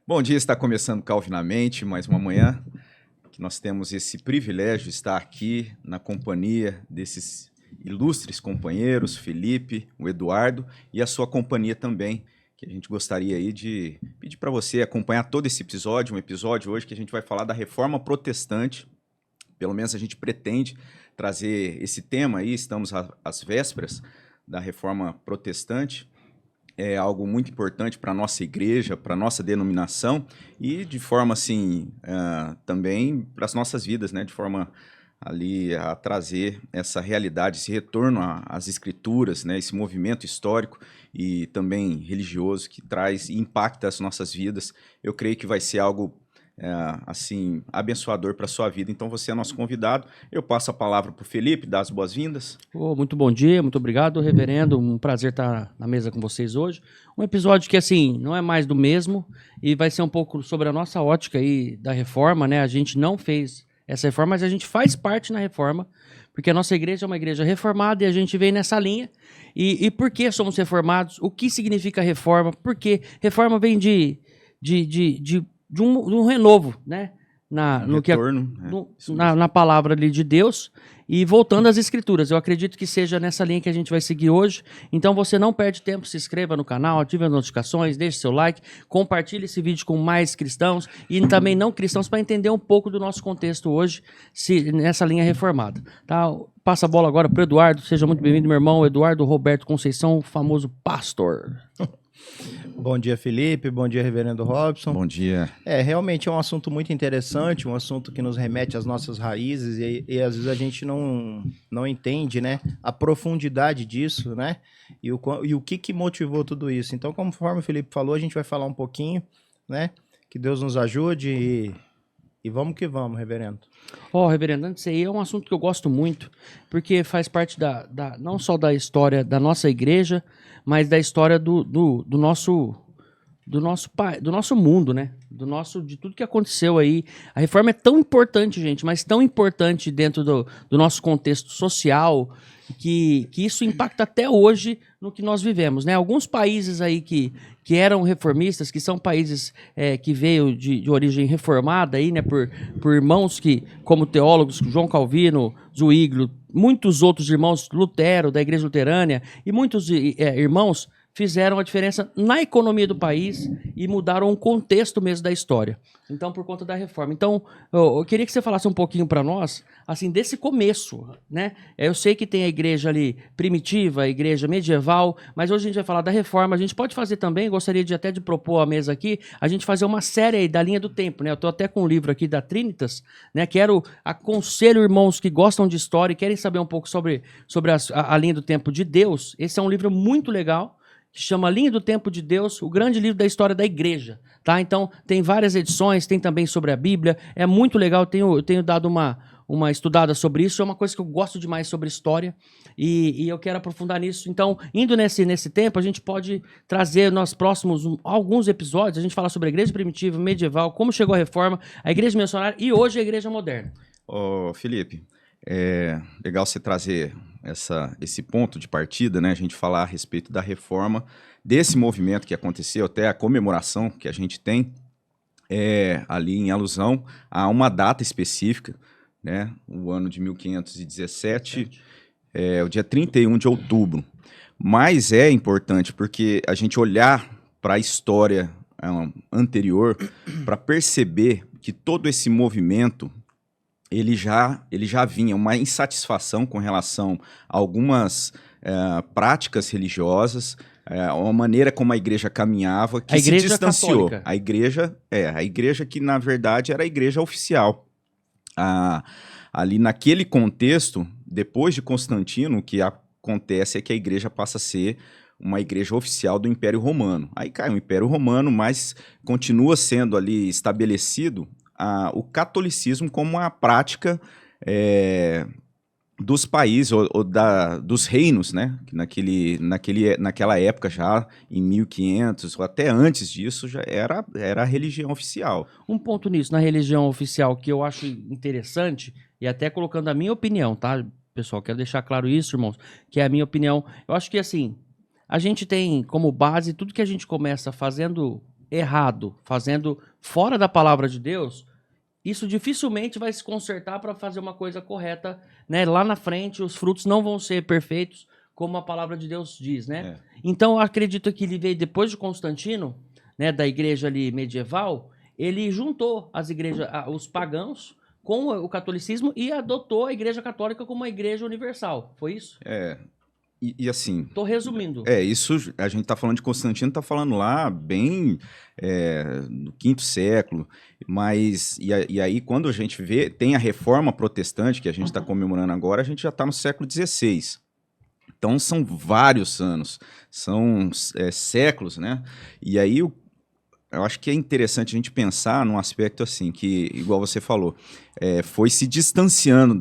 Bom dia, está começando Calvinamente, mais uma manhã que nós temos esse privilégio de estar aqui na companhia desses ilustres companheiros, Felipe, o Eduardo e a sua companhia também, que a gente gostaria aí de pedir para você acompanhar todo esse episódio, um episódio hoje que a gente vai falar da Reforma Protestante. Pelo menos a gente pretende trazer esse tema aí, estamos às vésperas da Reforma Protestante. É algo muito importante para a nossa igreja, para a nossa denominação e de forma assim, também para as nossas vidas, né? De forma ali a trazer essa realidade, esse retorno às escrituras, né? Esse movimento histórico e também religioso que traz e impacta as nossas vidas. Eu creio que vai ser algo assim, abençoador para a sua vida. Então você é nosso convidado. Eu passo a palavra para o Felipe, dar as boas-vindas. Muito bom dia, muito obrigado, reverendo. Um prazer estar na mesa com vocês hoje. Um episódio que, assim, não é mais do mesmo e vai ser um pouco sobre a nossa ótica aí da reforma, né? A gente não fez essa reforma, mas a gente faz parte na reforma, porque a nossa igreja é uma igreja reformada e a gente vem nessa linha. E por que somos reformados? O que significa reforma? Porque reforma vem de um renovo, né? Na palavra ali de Deus. E voltando às escrituras, eu acredito que seja nessa linha que a gente vai seguir hoje. Então você não perde tempo, se inscreva no canal, ative as notificações, deixe seu like, compartilhe esse vídeo com mais cristãos e também não cristãos para entender um pouco do nosso contexto hoje nessa linha reformada. Tá? Passa a bola agora para o Eduardo, seja muito bem-vindo, meu irmão, Eduardo Roberto Conceição, o famoso pastor. Bom dia, Felipe. Bom dia, reverendo Robson. Bom dia. Realmente é um assunto muito interessante, um assunto que nos remete às nossas raízes e às vezes a gente não entende, né, a profundidade disso, né, e o que motivou tudo isso. Então, conforme o Felipe falou, a gente vai falar um pouquinho, né, que Deus nos ajude e vamos que vamos, reverendo. Reverendo, antes aí é um assunto que eu gosto muito, porque faz parte não só da história da nossa igreja, mas da história do nosso mundo, né? De tudo que aconteceu aí. A reforma é tão importante, gente, mas tão importante dentro do nosso contexto social, que isso impacta até hoje no que nós vivemos, né? Alguns países aí que eram reformistas, que são países que veio de origem reformada aí, né? Por irmãos como teólogos, João Calvino, Zwinglio, muitos outros irmãos, Lutero, da Igreja Luterana, e muitos irmãos fizeram a diferença na economia do país e mudaram o contexto mesmo da história. Então, por conta da reforma. Então, eu queria que você falasse um pouquinho para nós, assim, desse começo, né? Eu sei que tem a igreja ali primitiva, a igreja medieval, mas hoje a gente vai falar da reforma. A gente pode fazer também, gostaria até de propor à mesa aqui, a gente fazer uma série aí da linha do tempo, né? Eu estou até com um livro aqui da Trinitas, né? Aconselho irmãos que gostam de história e querem saber um pouco sobre a linha do tempo de Deus. Esse é um livro muito legal, que chama Linha do Tempo de Deus, o grande livro da história da igreja, tá? Então, tem várias edições, tem também sobre a Bíblia, é muito legal, eu tenho dado uma estudada sobre isso, é uma coisa que eu gosto demais sobre história, e eu quero aprofundar nisso. Então, indo nesse tempo, a gente pode trazer nos próximos alguns episódios, a gente fala sobre a igreja primitiva, medieval, como chegou a reforma, a igreja missionária e hoje a igreja moderna. Felipe, é legal você trazer esse ponto de partida, né? A gente falar a respeito da reforma, desse movimento que aconteceu, até a comemoração que a gente tem ali em alusão a uma data específica, né? O ano de 1517, o dia 31 de outubro. Mas é importante porque a gente olhar para a história anterior para perceber que todo esse movimento ele já vinha uma insatisfação com relação a algumas práticas religiosas, uma maneira como a igreja caminhava, que se distanciou. Católica. A igreja que, na verdade, era a igreja oficial. Ali naquele contexto, depois de Constantino, o que acontece é que a igreja passa a ser uma igreja oficial do Império Romano. Aí cai o Império Romano, mas continua sendo ali estabelecido o catolicismo como uma prática dos países dos reinos, né? Naquela época já, em 1500, ou até antes disso, já era a religião oficial. Um ponto nisso, na religião oficial, que eu acho interessante, e até colocando a minha opinião, tá, pessoal? Quero deixar claro isso, irmãos, que é a minha opinião. Eu acho que, assim, a gente tem como base tudo que a gente começa fazendo errado, fazendo fora da palavra de Deus, isso dificilmente vai se consertar para fazer uma coisa correta, né? Lá na frente, os frutos não vão ser perfeitos, como a palavra de Deus diz, né? Então, eu acredito que ele veio depois de Constantino, né, da igreja ali medieval, ele juntou as igrejas, os pagãos com o catolicismo e adotou a igreja católica como uma igreja universal. Foi isso? E assim... Tô resumindo. Isso a gente tá falando de Constantino, tá falando lá bem no 5º século, mas e aí quando a gente vê, tem a Reforma Protestante, que a gente está comemorando agora, a gente já está no século XVI. Então são vários anos, são séculos, né? E aí eu acho que é interessante a gente pensar num aspecto assim, que, igual você falou, foi se distanciando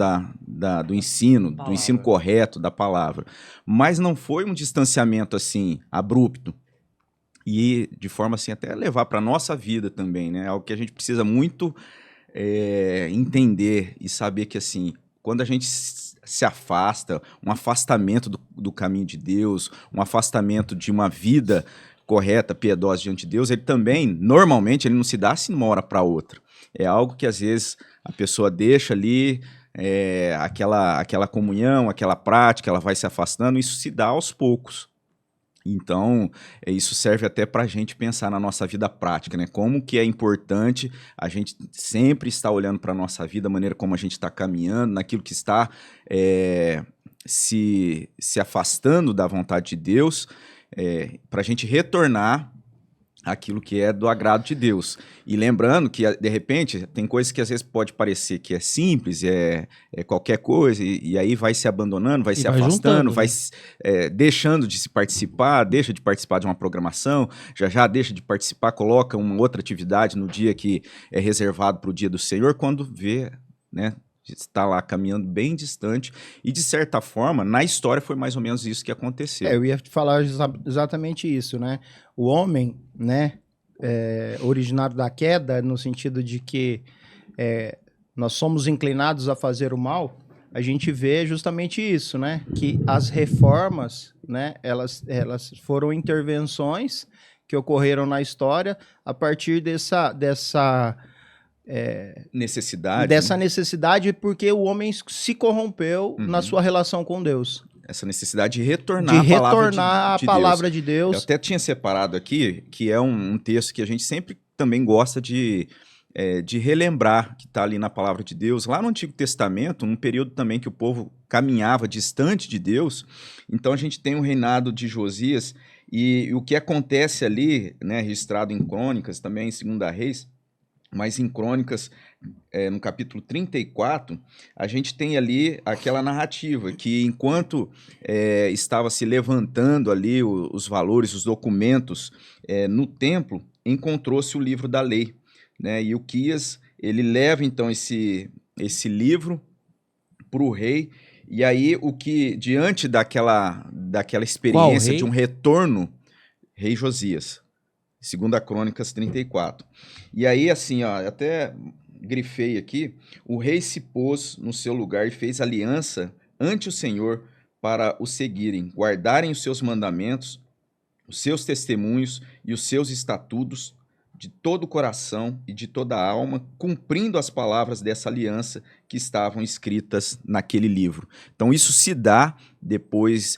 do ensino correto, da palavra. Mas não foi um distanciamento assim, abrupto. E de forma assim, até levar para a nossa vida também, né? Algo que a gente precisa muito entender e saber que, assim, quando a gente se afasta, um afastamento do caminho de Deus, um afastamento de uma vida correta, piedosa diante de Deus, ele também, normalmente, ele não se dá assim de uma hora para outra. É algo que, às vezes, a pessoa deixa ali, aquela comunhão, aquela prática, ela vai se afastando, isso se dá aos poucos. Então, isso serve até para a gente pensar na nossa vida prática, né? Como que é importante a gente sempre estar olhando para a nossa vida, a maneira como a gente está caminhando, naquilo que está se afastando da vontade de Deus, para a gente retornar aquilo que é do agrado de Deus. E lembrando que, de repente, tem coisas que às vezes pode parecer que é simples, é qualquer coisa, e aí vai se abandonando, vai se afastando, vai deixando de se participar, deixa de participar de uma programação, já deixa de participar, coloca uma outra atividade no dia que é reservado para o dia do Senhor, quando vê, né, está lá caminhando bem distante, e de certa forma, na história foi mais ou menos isso que aconteceu. Eu ia falar exatamente isso, né? O homem, né, originário da queda, no sentido de que nós somos inclinados a fazer o mal, a gente vê justamente isso, né? Que as reformas, né, elas foram intervenções que ocorreram na história a partir dessa necessidade, porque o homem se corrompeu na sua relação com Deus. Essa necessidade de retornar a palavra de Deus. Eu até tinha separado aqui, que é um texto que a gente sempre também gosta de relembrar, que está ali na palavra de Deus. Lá no Antigo Testamento, num período também que o povo caminhava distante de Deus, então a gente tem o reinado de Josias, e o que acontece ali, né, registrado em Crônicas, também em 2 Reis, mas em Crônicas, no capítulo 34, a gente tem ali aquela narrativa que enquanto estava se levantando ali os valores, os documentos no templo, encontrou-se o livro da lei, né? E Uquias, ele leva então esse livro para o rei, e aí o que, diante daquela experiência de um retorno, rei Josias, 2 Crônicas 34. E aí, assim, ó, até grifei aqui, o rei se pôs no seu lugar e fez aliança ante o Senhor para o seguirem, guardarem os seus mandamentos, os seus testemunhos e os seus estatutos de todo o coração e de toda a alma, cumprindo as palavras dessa aliança que estavam escritas naquele livro. Então isso se dá depois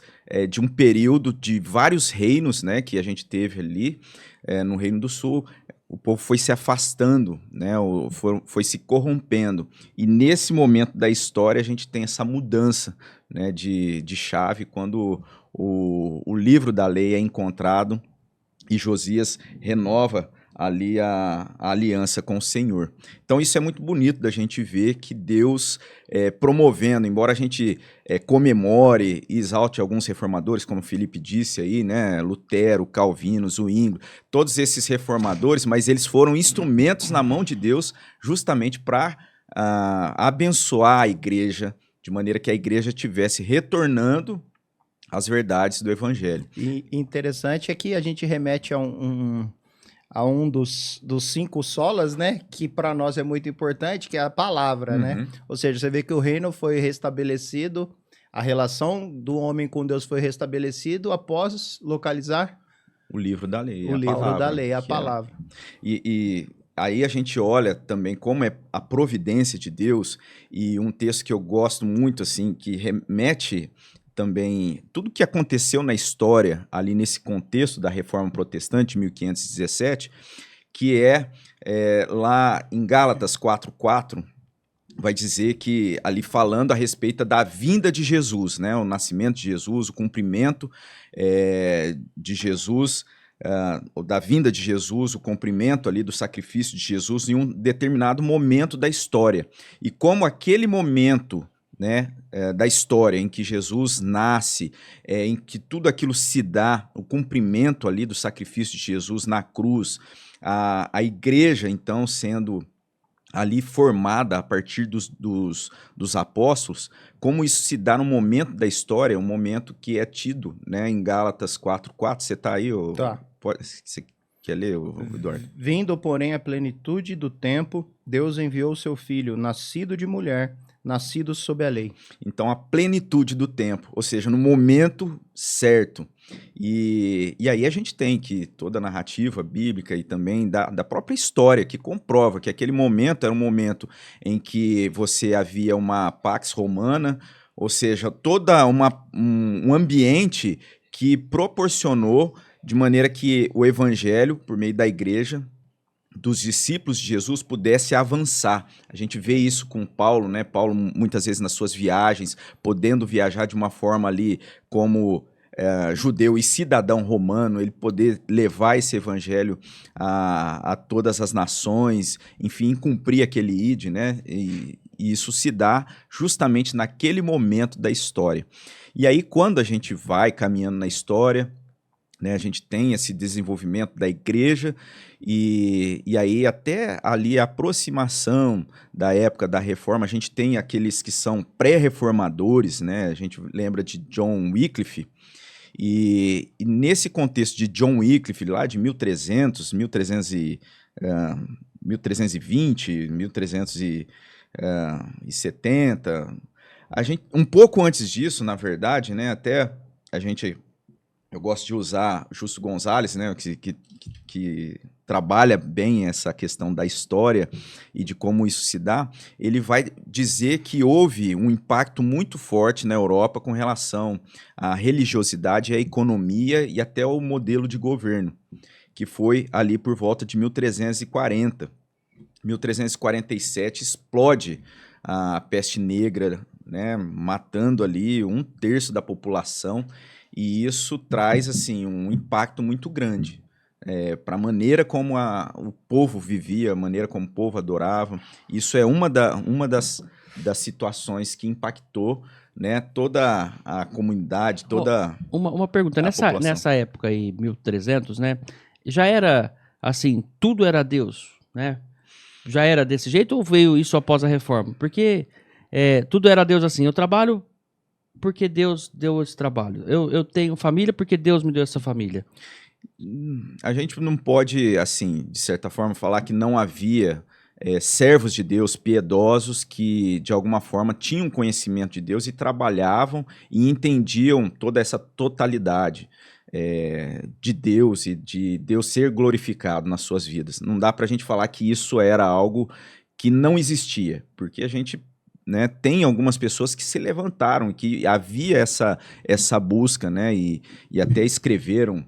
de um período de vários reinos, né, que a gente teve ali no Reino do Sul. O povo foi se afastando, né, foi se corrompendo. E nesse momento da história a gente tem essa mudança, né, de chave, quando o livro da lei é encontrado e Josias renova ali a aliança com o Senhor. Então isso é muito bonito da gente ver que Deus promovendo, embora a gente comemore e exalte alguns reformadores, como o Felipe disse aí, né, Lutero, Calvino, Zwingli, todos esses reformadores, mas eles foram instrumentos na mão de Deus justamente para abençoar a igreja, de maneira que a igreja estivesse retornando às verdades do Evangelho. E interessante é que a gente remete a um dos 5 solas, né, que para nós é muito importante, que é a palavra, né? Ou seja, você vê que o reino foi restabelecido, a relação do homem com Deus foi restabelecido após localizar O livro da lei. O livro da lei, a palavra. E aí a gente olha também como é a providência de Deus, e um texto que eu gosto muito, assim, que remete também tudo que aconteceu na história ali nesse contexto da Reforma Protestante, 1517, que é lá em Gálatas 4:4, vai dizer que ali falando a respeito da vinda de Jesus, né, o nascimento de Jesus, o cumprimento de Jesus, da vinda de Jesus, o cumprimento ali do sacrifício de Jesus em um determinado momento da história. E como aquele momento, né, da história em que Jesus nasce, em que tudo aquilo se dá, o cumprimento ali do sacrifício de Jesus na cruz, a igreja então sendo ali formada a partir dos apóstolos, como isso se dá no momento da história, um momento que é tido, né, em Gálatas 4:4. Você está aí? Tá. Você quer ler, Eduardo? Vindo, porém, a plenitude do tempo, Deus enviou o seu filho, nascido de mulher, nascido sob a lei. Então, a plenitude do tempo, ou seja, no momento certo. E aí a gente tem que toda a narrativa bíblica e também da própria história que comprova que aquele momento era um momento em que você havia uma Pax Romana, ou seja, toda um ambiente que proporcionou de maneira que o evangelho, por meio da igreja, dos discípulos de Jesus, pudesse avançar. A gente vê isso com Paulo, né? Paulo, muitas vezes nas suas viagens, podendo viajar de uma forma ali como judeu e cidadão romano, ele poder levar esse evangelho a todas as nações, enfim, cumprir aquele ide, né? E isso se dá justamente naquele momento da história. E aí, quando a gente vai caminhando na história, né, a gente tem esse desenvolvimento da igreja e aí até ali a aproximação da época da reforma, a gente tem aqueles que são pré-reformadores, né, a gente lembra de John Wycliffe, e nesse contexto de John Wycliffe, lá de 1320, 1370, a gente, um pouco antes disso, na verdade, né, até eu gosto de usar Justo Gonzalez, né, que trabalha bem essa questão da história e de como isso se dá. Ele vai dizer que houve um impacto muito forte na Europa com relação à religiosidade, à economia e até ao modelo de governo, que foi ali por volta de 1340. 1347 explode a peste negra, né, matando ali 1/3 da população. E isso traz assim, um impacto muito grande para a maneira como o povo vivia, a maneira como o povo adorava. Isso é uma das situações que impactou, né, toda a comunidade, toda uma pergunta, a população. nessa época aí, 1300, né, já era assim, tudo era Deus, né? Já era desse jeito ou veio isso após a reforma? Porque tudo era Deus assim, eu trabalho porque Deus deu esse trabalho. Eu tenho família porque Deus me deu essa família. A gente não pode, assim, de certa forma, falar que não havia servos de Deus piedosos que, de alguma forma, tinham conhecimento de Deus e trabalhavam e entendiam toda essa totalidade de Deus e de Deus ser glorificado nas suas vidas. Não dá para a gente falar que isso era algo que não existia, porque a gente, né, tem algumas pessoas que se levantaram, que havia essa busca, né, e até escreveram,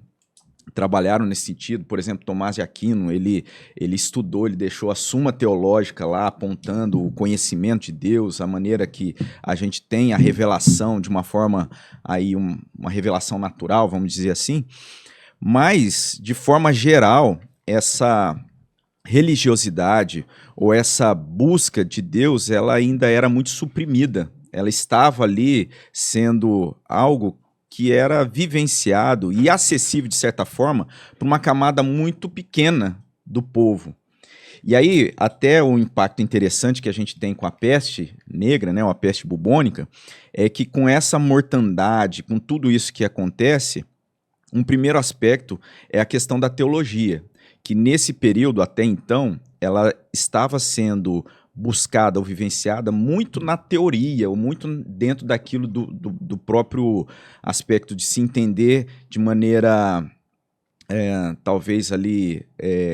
trabalharam nesse sentido. Por exemplo, Tomás de Aquino, ele estudou, ele deixou a Suma Teológica lá, apontando o conhecimento de Deus, a maneira que a gente tem a revelação de uma forma, aí uma revelação natural, vamos dizer assim. Mas, de forma geral, essa religiosidade ou essa busca de Deus, ela ainda era muito suprimida. Ela estava ali sendo algo que era vivenciado e acessível, de certa forma, por uma camada muito pequena do povo. E aí, até o impacto interessante que a gente tem com a peste negra, né, a peste bubônica, é que com essa mortandade, com tudo isso que acontece, um primeiro aspecto é a questão da teologia, que nesse período, até então, ela estava sendo buscada ou vivenciada muito na teoria, ou muito dentro daquilo do próprio aspecto de se entender de maneira talvez ali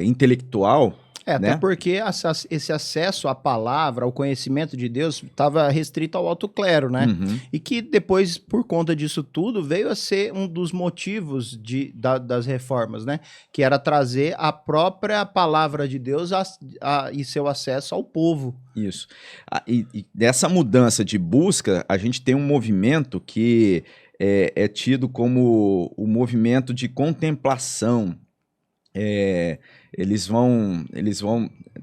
intelectual, Até né? porque esse acesso à palavra, ao conhecimento de Deus, estava restrito ao alto clero, né? Uhum. E que depois, por conta disso tudo, veio a ser um dos motivos das reformas, né? Que era trazer a própria palavra de Deus e seu acesso ao povo. Isso. E dessa mudança de busca, a gente tem um movimento que é tido como o movimento de contemplação. Eles vão,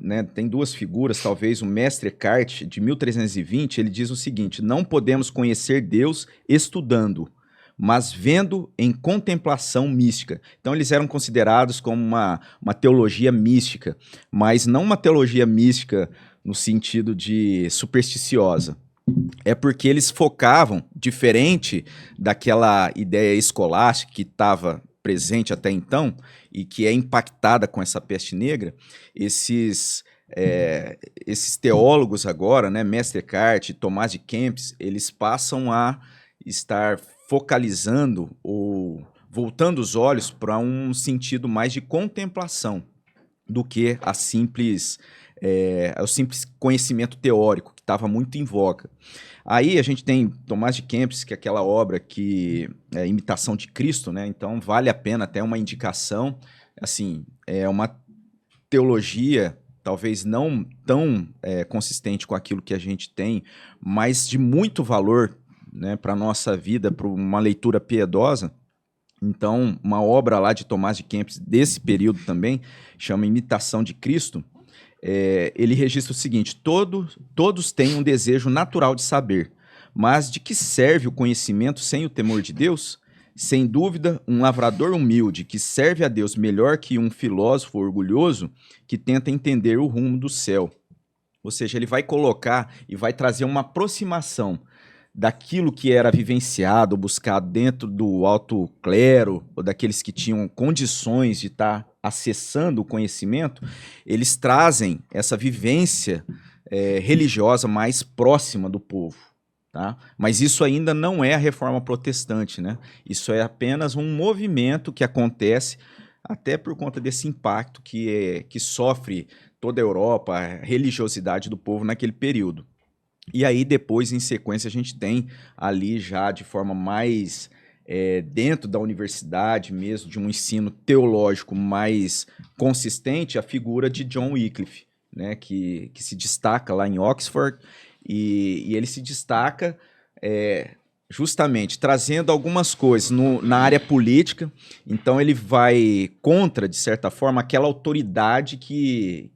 né, tem duas figuras, talvez o Mestre Eckhart, de 1320, ele diz o seguinte: não podemos conhecer Deus estudando, mas vendo em contemplação mística. Então eles eram considerados como uma teologia mística, mas não uma teologia mística no sentido de supersticiosa. É porque eles focavam, diferente daquela ideia escolástica que estava presente até então e que é impactada com essa peste negra, esses teólogos agora, né, Mestre Eckhart, Tomás de Kempis, eles passam a estar focalizando ou voltando os olhos para um sentido mais de contemplação do que o simples conhecimento teórico que estava muito em voga. Aí a gente tem Tomás de Kempis, que é aquela obra que é Imitação de Cristo, né? Então vale a pena até uma indicação. Assim, é uma teologia talvez não tão consistente com aquilo que a gente tem, mas de muito valor, né, para a nossa vida, para uma leitura piedosa. Então, uma obra lá de Tomás de Kempis, desse período também, chama Imitação de Cristo. Ele registra o seguinte: todos têm um desejo natural de saber, mas de que serve o conhecimento sem o temor de Deus? Sem dúvida, um lavrador humilde que serve a Deus melhor que um filósofo orgulhoso que tenta entender o rumo do céu. Ou seja, ele vai colocar e vai trazer uma aproximação daquilo que era vivenciado, buscado dentro do alto clero, ou daqueles que tinham condições de estar acessando o conhecimento. Eles trazem essa vivência religiosa mais próxima do povo. Tá? Mas isso ainda não é a reforma protestante, né? Isso é apenas um movimento que acontece até por conta desse impacto que sofre toda a Europa, a religiosidade do povo naquele período. E aí depois, em sequência, a gente tem ali já de forma mais dentro da universidade mesmo, de um ensino teológico mais consistente, a figura de John Wycliffe, né? Que se destaca lá em Oxford. E ele se destaca justamente trazendo algumas coisas na área política. Então ele vai contra, de certa forma, aquela autoridade que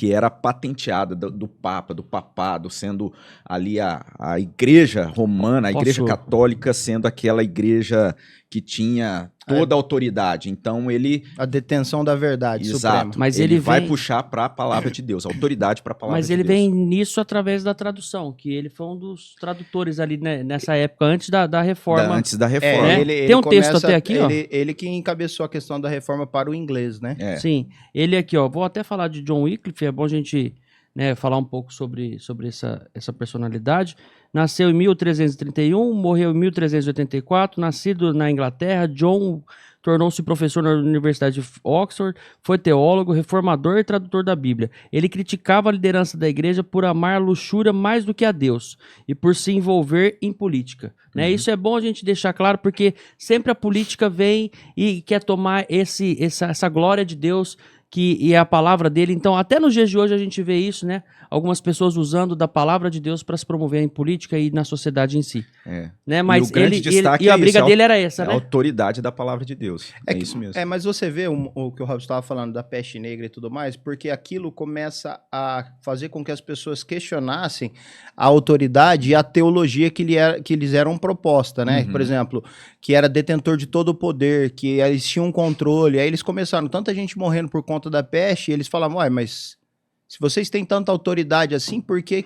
era patenteada do Papa, do papado, sendo ali a igreja romana, a igreja católica sendo aquela igreja que tinha toda a autoridade. Então a detenção da verdade suprema. Mas ele vai puxar para a palavra de Deus, autoridade para a palavra de Deus. Mas ele vem nisso através da tradução, que ele foi um dos tradutores ali, né, nessa época, antes da reforma. Antes da reforma. Tem um texto até aqui, ó. Ele que encabeçou a questão da reforma para o inglês, né? Sim, ele aqui, ó, vou até falar de John Wycliffe, é bom a gente, né, falar um pouco sobre essa personalidade. Nasceu em 1331, morreu em 1384, nascido na Inglaterra. John tornou-se professor na Universidade de Oxford, foi teólogo, reformador e tradutor da Bíblia. Ele criticava a liderança da igreja por amar a luxúria mais do que a Deus e por se envolver em política. Né? Isso é bom a gente deixar claro, porque sempre a política vem e quer tomar essa glória de Deus, que é a palavra dele. Então, até nos dias de hoje a gente vê isso, né? Algumas pessoas usando da palavra de Deus para se promover em política e na sociedade em si. Né? Mas e a briga dele era essa, né? A autoridade da palavra de Deus. É isso mesmo. Mas você vê o que o Robson estava falando da peste negra e tudo mais, porque aquilo começa a fazer com que as pessoas questionassem a autoridade e a teologia que lhes eram proposta, né? Por exemplo, que era detentor de todo o poder, que eles tinham um controle. Aí eles começaram, tanta gente morrendo por conta da peste, e eles falavam, ué, mas se vocês têm tanta autoridade assim, por que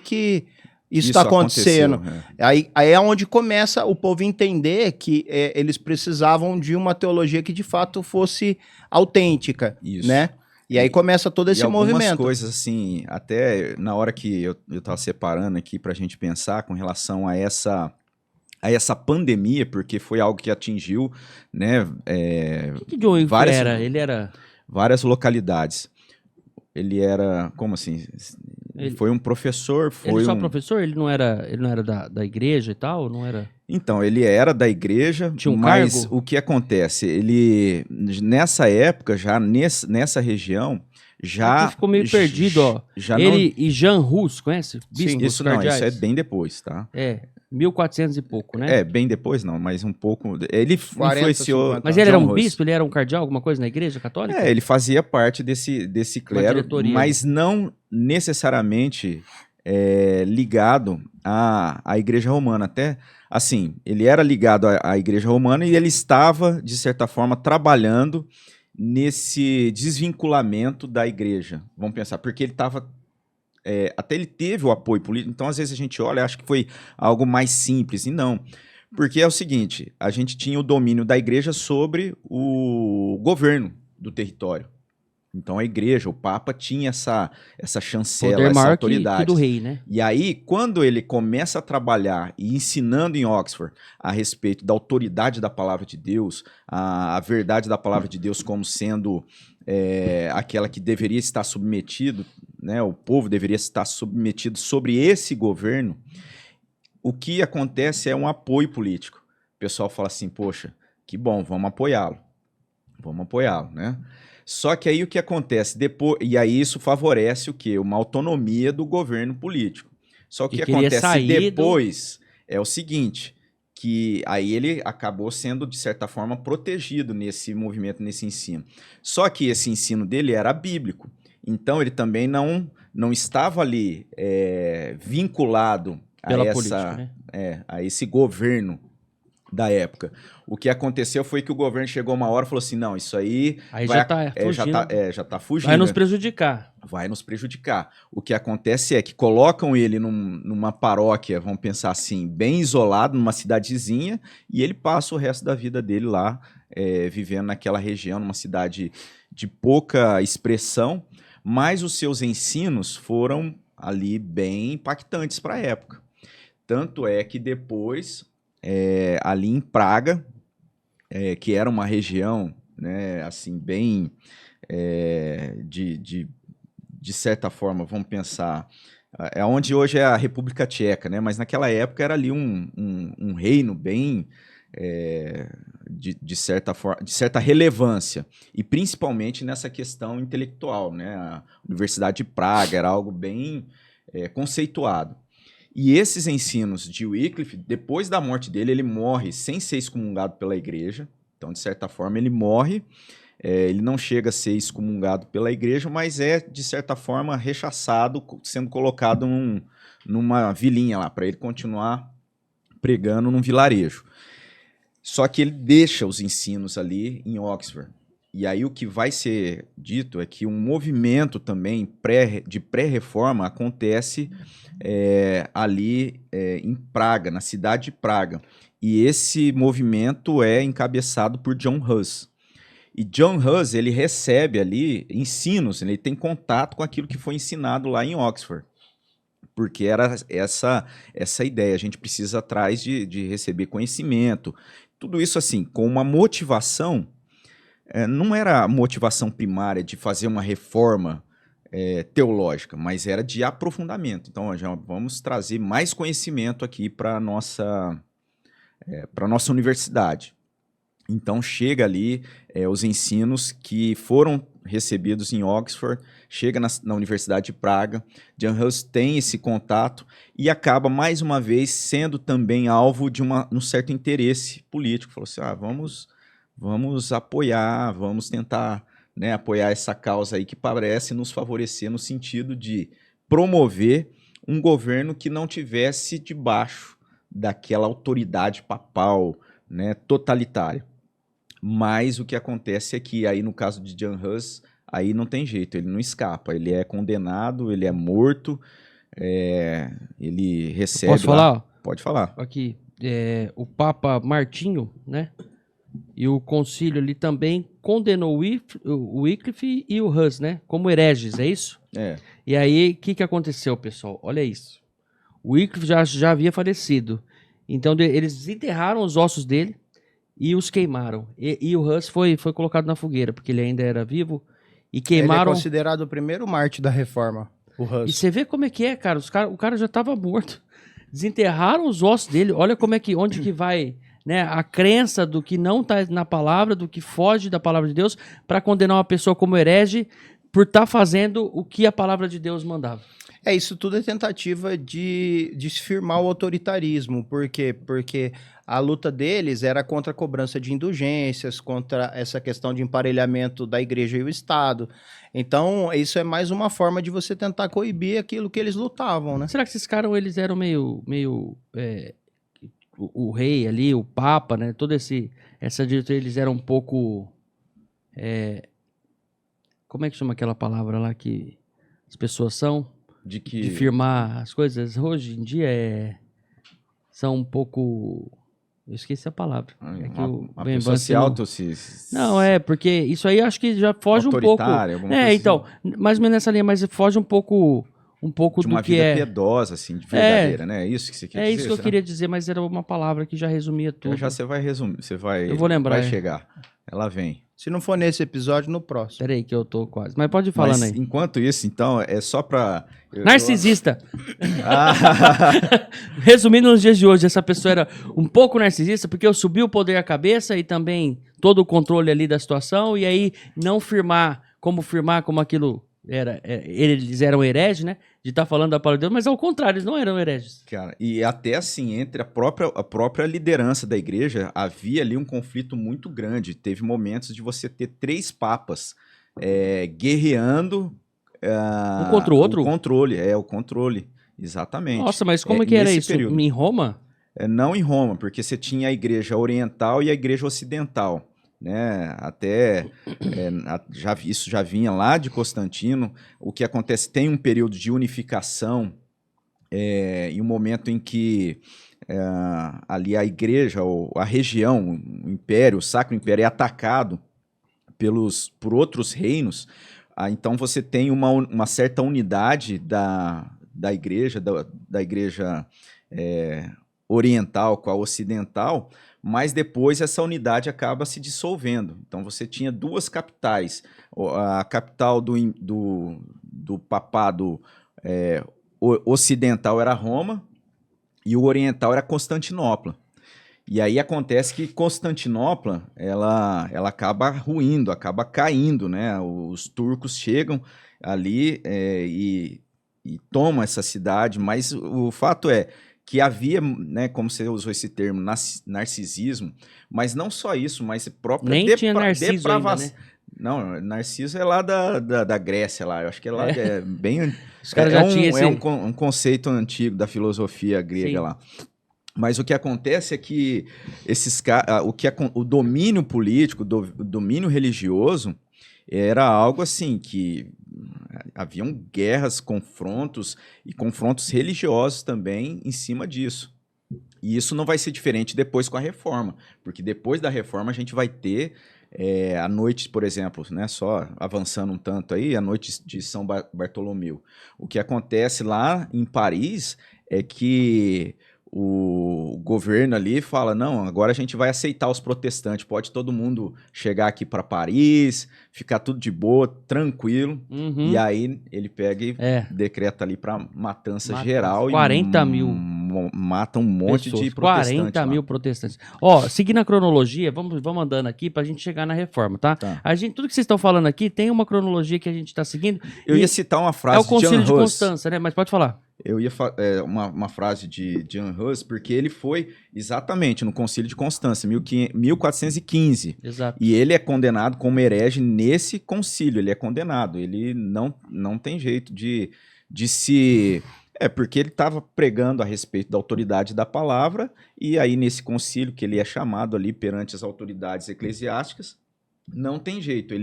isso está acontecendo? Aí é onde começa o povo entender que eles precisavam de uma teologia que de fato fosse autêntica, né? E aí começa todo esse movimento. Algumas coisas assim, até na hora que eu estava separando aqui para a gente pensar com relação a a essa pandemia, porque foi algo que atingiu, né, O que John Wycliffe várias- era? Ele era... várias localidades. Ele era, como assim? Ele- Foi um professor, Ele foi só um... professor? Ele não era da igreja e tal? Não era... Então, ele era da igreja, Tinha um mas cargo? o que acontece? Ele, nessa época, já nessa região, já... Aqui ficou meio perdido, ó. Já Ele e Jean Hus, conhece? Sim, não... Isso não, cardeais? isso é bem depois, tá? É, 1400 e pouco, né? É, bem depois não, mas um pouco... Ele 40, influenciou... 50. Mas ele era John um Hus. bispo? Ele era um cardeal, alguma coisa na igreja católica? É, ele fazia parte desse clero, diretoria. mas não necessariamente ligado à Igreja Romana. Até, assim, ele era ligado à Igreja Romana e ele estava, de certa forma, trabalhando nesse desvinculamento da igreja. Vamos pensar, porque ele estava... até ele teve o apoio político, então às vezes a gente olha e acha que foi algo mais simples, e não. Porque é o seguinte, a gente tinha o domínio da igreja sobre o governo do território. Então a igreja, o Papa, tinha essa chancela, Poder essa maior autoridade. que do rei, né? E aí, quando ele começa a trabalhar e ensinando em Oxford a respeito da autoridade da palavra de Deus, a verdade da palavra de Deus como sendo aquela que deveria estar submetido, né, o povo deveria estar submetido sobre esse governo, o que acontece é um apoio político. O pessoal fala assim, poxa, que bom, vamos apoiá-lo, né? Só que aí o que acontece depois, e aí isso favorece o quê? Uma autonomia do governo político. Só que o que queria acontece sair depois é o seguinte, que aí ele acabou sendo, de certa forma, protegido nesse movimento, nesse ensino. Só que esse ensino dele era bíblico. Então ele também não estava ali vinculado Pela política, né? a esse governo da época. O que aconteceu foi que o governo chegou uma hora e falou assim, não, isso aí, Aí já tá fugindo. já tá fugindo. Vai nos prejudicar. Vai nos prejudicar. O que acontece é que colocam ele numa paróquia, vamos pensar assim, bem isolado, numa cidadezinha, e ele passa o resto da vida dele lá, vivendo naquela região, numa cidade de pouca expressão, mas os seus ensinos foram ali bem impactantes para a época. Tanto é que depois, ali em Praga, que era uma região, né, assim, bem de certa forma, vamos pensar, onde hoje é a República Tcheca, né, mas naquela época era ali um reino bem de certa forma, de certa relevância, e principalmente nessa questão intelectual, né, a Universidade de Praga era algo bem conceituado. E esses ensinos de Wycliffe, depois da morte dele, ele morre sem ser excomungado pela igreja. Então, de certa forma, ele morre. Ele não chega a ser excomungado pela igreja, mas de certa forma, rechaçado, sendo colocado numa vilinha lá, para ele continuar pregando num vilarejo. Só que ele deixa os ensinos ali em Oxford. E aí o que vai ser dito é que um movimento também de pré-reforma acontece ali em Praga, na cidade de Praga. E esse movimento é encabeçado por John Hus. E John Hus, ele recebe ali ensinos, ele tem contato com aquilo que foi ensinado lá em Oxford. Porque era essa ideia, a gente precisa atrás de receber conhecimento. Tudo isso assim, com uma motivação... não era a motivação primária de fazer uma reforma teológica, mas era de aprofundamento. Então, já vamos trazer mais conhecimento aqui para a nossa universidade. Então, chega ali os ensinos que foram recebidos em Oxford, chega na Universidade de Praga, John Hus tem esse contato e acaba, mais uma vez, sendo também alvo de um certo interesse político. Falou assim, vamos apoiar, vamos tentar, né, apoiar essa causa aí que parece nos favorecer no sentido de promover um governo que não tivesse debaixo daquela autoridade papal, né, totalitária. Mas o que acontece é que aí no caso de John Hus, aí não tem jeito, ele não escapa, ele é condenado, ele é morto, ele recebe... Posso falar? Pode falar. Aqui, o Papa Martinho, né? E o concílio ali também condenou o Wycliffe e o Hus, né? Como hereges, é isso? E aí, o que aconteceu, pessoal? Olha isso. O Wycliffe já havia falecido. Então eles desenterraram os ossos dele e os queimaram. E o Hus foi colocado na fogueira, porque ele ainda era vivo. E queimaram. Ele é considerado o primeiro mártir da reforma, o E Hus. você vê como é que é, cara. O cara já estava morto. Desenterraram os ossos dele. Olha como é que, onde que vai, né, a crença do que não está na palavra, do que foge da palavra de Deus, para condenar uma pessoa como herege por estar fazendo o que a palavra de Deus mandava. Isso tudo é tentativa de se firmar o autoritarismo. Por quê? Porque a luta deles era contra a cobrança de indulgências, contra essa questão de emparelhamento da igreja e o Estado. Então, isso é mais uma forma de você tentar coibir aquilo que eles lutavam, né? Será que esses caras, eles eram meio o rei ali, o papa, né? Toda essa diretoria, eles eram um pouco... como é que chama aquela palavra lá que as pessoas são? De que... De firmar as coisas. Hoje em dia são um pouco... Eu esqueci a palavra. É que a pessoa se auto... Não, porque isso aí acho que já foge um pouco... Autoritária, alguma coisa então, mais ou menos nessa linha, mas foge um pouco de uma do que vida piedosa, assim, de verdadeira, né? É isso que você quer dizer? É isso que eu queria dizer, mas era uma palavra que já resumia tudo. Já você vai resumir, Eu vou lembrar. Vai chegar. Ela vem. Se não for nesse episódio, no próximo. Peraí que eu tô quase. Mas pode ir falando aí. Enquanto isso, então, é só pra... Narcisista. Resumindo nos dias de hoje, essa pessoa era um pouco narcisista, porque eu subi o poder à cabeça e também todo o controle ali da situação, e aí não firmar como aquilo era. Eles eram hereges, né? De estar falando da palavra de Deus, mas ao contrário, eles não eram hereges. Cara, e até assim, entre a própria liderança da igreja, havia ali um conflito muito grande. Teve momentos de você ter 3 papas guerreando... um contra o outro? O controle, exatamente. Nossa, mas como que era isso? Período. Em Roma? Não em Roma, porque você tinha a igreja oriental e a igreja ocidental, né? Até isso já vinha lá de Constantino. O que acontece, tem um período de unificação e um momento em que ali a igreja, ou a região, o império, o Sacro Império é atacado por outros reinos. Então você tem uma certa unidade da igreja, da igreja oriental com a ocidental, mas depois essa unidade acaba se dissolvendo. Então você tinha 2 capitais, a capital do papado ocidental era Roma e o oriental era Constantinopla. E aí acontece que Constantinopla, ela acaba ruindo, acaba caindo, né? Os turcos chegam ali e tomam essa cidade, mas o fato é que havia, né, como você usou esse termo, narcisismo, mas não só isso, mas própria tinha Narciso depravação. Ainda, né? Não, Narciso é lá da Grécia, lá. Eu acho que é lá, é bem... Os caras já tinham esse... um conceito antigo da filosofia grega. Sim. Lá. Mas o que acontece é que o domínio político, o domínio religioso, era algo assim que haviam guerras, confrontos e confrontos religiosos também em cima disso. E isso não vai ser diferente depois com a reforma, porque depois da reforma a gente vai ter a noite, por exemplo, né, só avançando um tanto aí, a noite de São Bartolomeu. O que acontece lá em Paris é que o governo ali fala, não, agora a gente vai aceitar os protestantes, pode todo mundo chegar aqui para Paris, ficar tudo de boa, tranquilo, e aí ele pega e decreta ali para matança geral 40 mil mata um monte de protestantes. 40 mil protestantes. Ó, seguindo a cronologia, vamos andando aqui pra gente chegar na reforma, tá? Tudo que vocês estão falando aqui tem uma cronologia que a gente tá seguindo. Eu ia citar uma frase de Jan Hus. É o Concílio de Constança, né? Mas pode falar. Eu ia uma frase de Jan Hus, porque ele foi exatamente no Concílio de Constança, 1415. Exato. E ele é condenado como herege nesse concílio, ele é condenado. Ele não tem jeito de se... porque ele estava pregando a respeito da autoridade da palavra, e aí nesse concílio que ele é chamado ali perante as autoridades eclesiásticas, não tem jeito,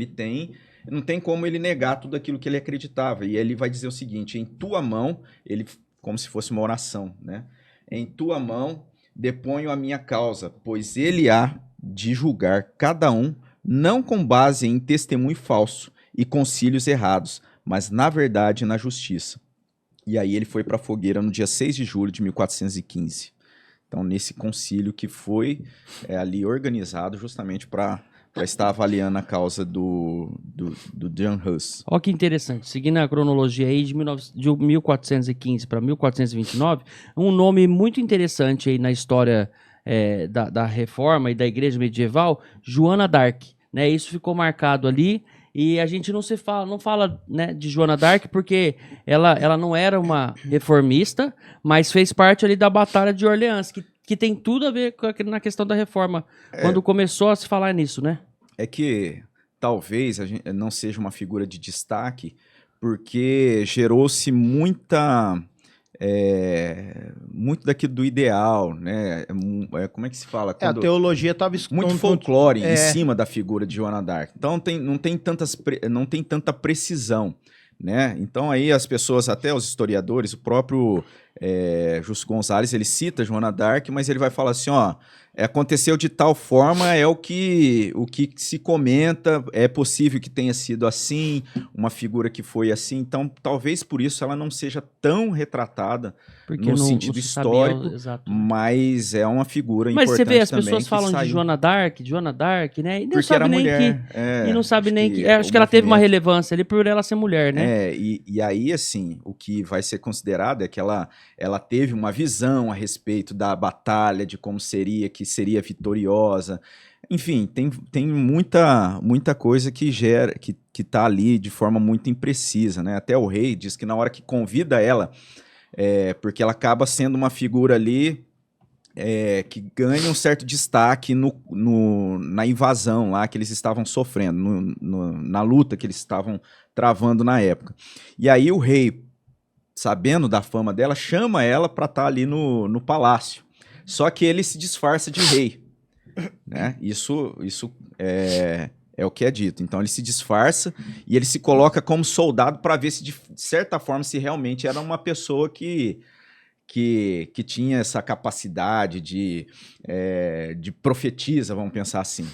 não tem como ele negar tudo aquilo que ele acreditava. E ele vai dizer o seguinte, em tua mão, como se fosse uma oração, né? Em tua mão deponho a minha causa, pois ele há de julgar cada um, não com base em testemunho falso e concílios errados, mas na verdade e na justiça. E aí ele foi para a fogueira no dia 6 de julho de 1415. Então, nesse concílio que foi ali organizado justamente para estar avaliando a causa do Jan Hus. Olha que interessante, seguindo a cronologia aí de 1415 para 1429, um nome muito interessante aí na história da Reforma e da Igreja Medieval, Joana d'Arc, né? Isso ficou marcado ali e a gente não fala, né, de Joana d'Arc porque ela não era uma reformista, mas fez parte ali da Batalha de Orleans, que tem tudo a ver na questão da Reforma, quando começou a se falar nisso, né? É que talvez a gente não seja uma figura de destaque, porque gerou-se muito daquilo do ideal, né? Como é que se fala? A teologia estava muito folclore em cima da figura de Joana d'Arc. Então não tem tanta precisão, né? Então aí as pessoas, até os historiadores, o próprio Justo Gonzalez, ele cita Joana d'Arc, mas ele vai falar assim, ó, aconteceu de tal forma, o que se comenta, é possível que tenha sido assim, uma figura que foi assim, então talvez por isso ela não seja tão retratada no sentido histórico, mas é uma figura importante. Mas você vê, as também pessoas falam de Joana d'Arc, né? E não porque sabe era nem mulher. E não sabe nem que. Acho que ela teve uma relevância ali por ela ser mulher, né? E aí, assim, o que vai ser considerado é que ela teve uma visão a respeito da batalha, de como seria, que seria vitoriosa. Enfim, tem muita coisa que tá ali de forma muito imprecisa, né? Até o rei diz que na hora que convida ela, porque ela acaba sendo uma figura ali que ganha um certo destaque na invasão lá que eles estavam sofrendo, na luta que eles estavam travando na época. E aí o rei, sabendo da fama dela, chama ela para estar ali no palácio. Só que ele se disfarça de rei, né? Isso é o que é dito. Então ele se disfarça e ele se coloca como soldado para ver se, de certa forma, se realmente era uma pessoa que tinha essa capacidade de profetisa, vamos pensar assim.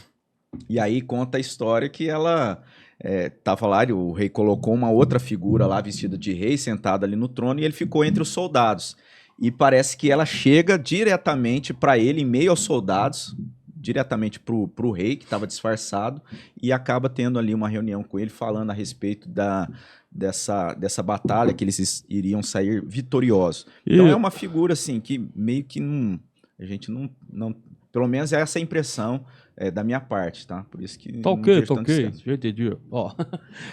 E aí conta a história que ela estava lá, o rei colocou uma outra figura lá, vestida de rei, sentada ali no trono, e ele ficou entre os soldados. E parece que ela chega diretamente para ele, em meio aos soldados, diretamente para o rei, que estava disfarçado, e acaba tendo ali uma reunião com ele, falando a respeito dessa batalha, que eles iriam sair vitoriosos. Então é uma figura assim, que meio que a gente não pelo menos é essa a impressão da minha parte, tá? Por isso que tá ok, já entendi. Ó,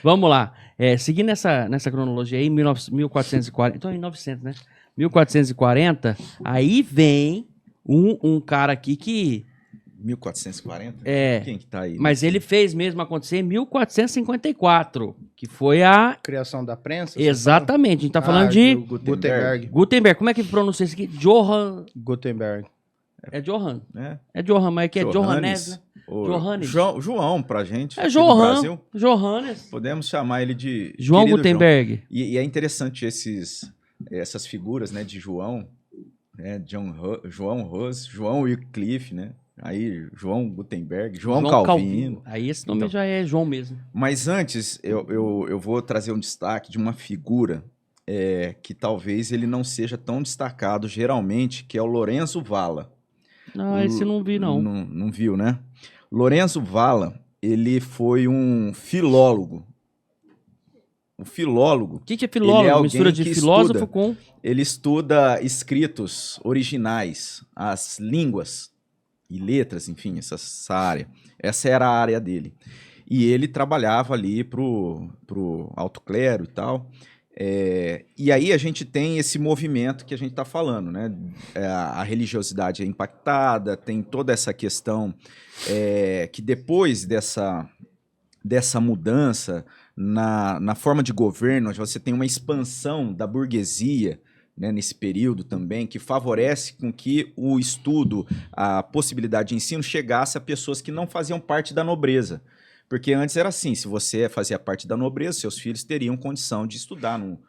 vamos lá. Seguindo nessa cronologia aí, 1440, então em 900, né? 1440, aí vem um cara aqui que... 1440? Quem que tá aí? Mas ele fez mesmo acontecer em 1454, que foi a... criação da prensa? Exatamente, a gente tá falando de... Gutenberg. Gutenberg, como é que pronuncia isso aqui? Johann... Gutenberg. É Johann. É Johann, mas aqui é Johannes, né? Johannes. João pra gente. É Johann. Johannes. Podemos chamar ele de João Gutenberg. João. E é interessante essas figuras, né, de João, né, João Hus, João Wycliffe, né? Aí João Gutenberg, João Calvino. Aí esse nome já é João mesmo. Mas antes, eu vou trazer um destaque de uma figura que talvez ele não seja tão destacado geralmente, que é o Lorenzo Valla. Esse eu não vi, não. Não viu, né? Lorenzo Valla, ele foi um filólogo. O filólogo... O que é filólogo? Mistura de filósofo com... Ele estuda escritos originais, as línguas e letras, enfim, essa área. Essa era a área dele. E ele trabalhava ali pro alto clero e tal. E aí a gente tem esse movimento que a gente está falando, né? A religiosidade é impactada, tem toda essa questão que depois dessa mudança na forma de governo, você tem uma expansão da burguesia, né, nesse período também, que favorece com que o estudo, a possibilidade de ensino chegasse a pessoas que não faziam parte da nobreza. Porque antes era assim, se você fazia parte da nobreza, seus filhos teriam condição de estudar num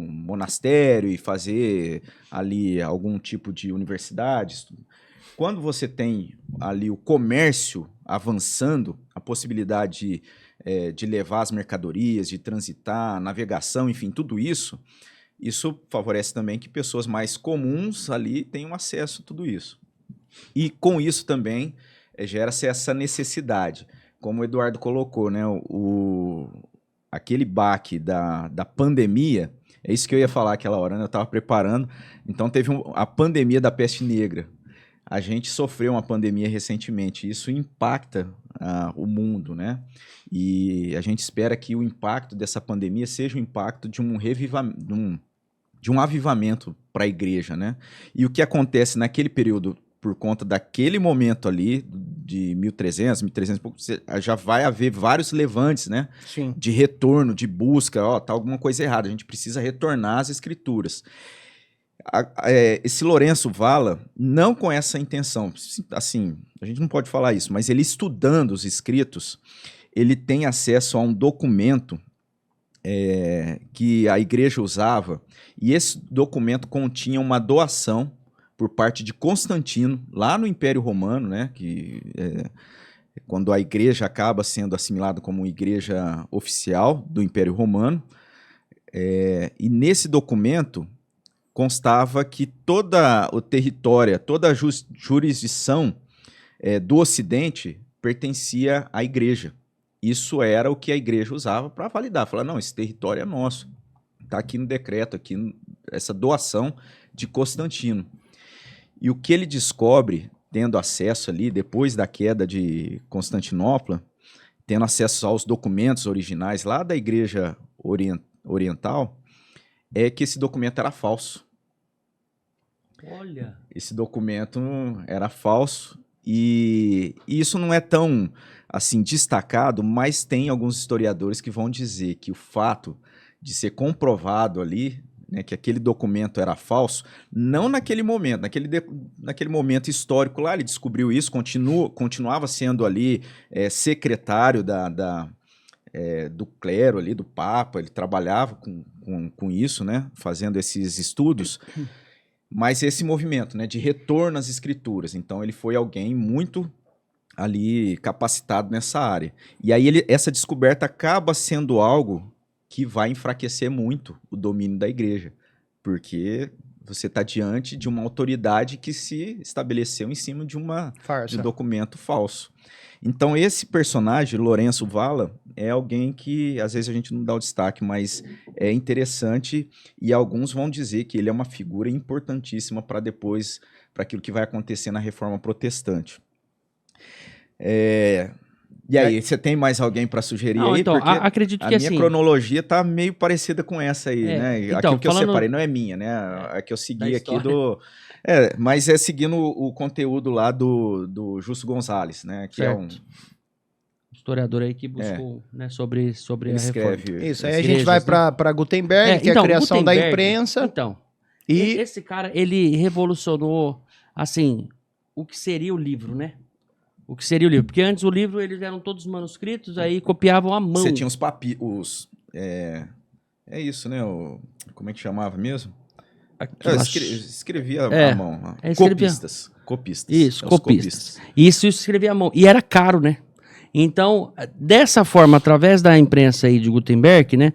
monastério e fazer ali algum tipo de universidade. Quando você tem ali o comércio avançando, a possibilidade de levar as mercadorias, de transitar, navegação, enfim, tudo isso, Isso favorece também que pessoas mais comuns ali tenham acesso a tudo isso. E com isso também gera-se essa necessidade. Como o Eduardo colocou, né, aquele baque da pandemia, é isso que eu ia falar aquela hora, né? Eu estava preparando. Então teve a pandemia da peste negra. A gente sofreu uma pandemia recentemente. Isso impacta o mundo, né? E a gente espera que o impacto dessa pandemia seja o impacto de um avivamento para a igreja, né? E o que acontece naquele período, por conta daquele momento ali, de 1300 e pouco, já vai haver vários levantes, né? Sim. De retorno, de busca, tá alguma coisa errada, a gente precisa retornar às escrituras. Esse Lourenço Valla, não com essa intenção, assim, a gente não pode falar isso, mas ele estudando os escritos, ele tem acesso a um documento que a igreja usava, e esse documento continha uma doação por parte de Constantino, lá no Império Romano, né, quando a igreja acaba sendo assimilada como igreja oficial do Império Romano, e nesse documento constava que todo o território, toda a jurisdição do Ocidente pertencia à igreja. Isso era o que a igreja usava para validar, falar, não, esse território é nosso, está aqui no decreto, aqui essa doação de Constantino. E o que ele descobre, tendo acesso ali, depois da queda de Constantinopla, tendo acesso aos documentos originais lá da igreja oriental, é que esse documento era falso. Olha. Esse documento era falso e isso não é tão assim destacado, mas tem alguns historiadores que vão dizer que o fato de ser comprovado ali, né, que aquele documento era falso, não naquele momento, naquele momento histórico lá, ele descobriu isso, continuava sendo ali secretário do clero ali, do Papa, ele trabalhava com isso, né, fazendo esses estudos, mas esse movimento, né, de retorno às escrituras, então ele foi alguém muito ali capacitado nessa área. E aí essa descoberta acaba sendo algo que vai enfraquecer muito o domínio da igreja, porque você está diante de uma autoridade que se estabeleceu em cima de um documento falso. Então esse personagem, Lourenço Valla, é alguém que às vezes a gente não dá o destaque, mas é interessante e alguns vão dizer que ele é uma figura importantíssima para depois, para aquilo que vai acontecer na Reforma Protestante. E aí, você tem mais alguém para sugerir aí? Então, porque acredito que a minha cronologia tá meio parecida com essa aí, né? Então, aquilo que eu separei não é minha, né? A que eu segui aqui mas é seguindo o conteúdo lá do Justo Gonzalez, né? Que certo. é um historiador aí que buscou né, sobre ele a reforma. escreve. Isso, aí a gente vai para Gutenberg, que é a criação da imprensa. Então, esse cara, ele revolucionou, assim, o que seria o livro, né? O que seria o livro? Porque antes o livro, eles eram todos manuscritos, aí copiavam à mão. Você tinha os papiros. É isso, né? Como é que chamava mesmo? Escrevia à mão. Copistas. Isso, copistas. Isso escrevia à mão. E era caro, né? Então, dessa forma, através da imprensa aí de Gutenberg, né?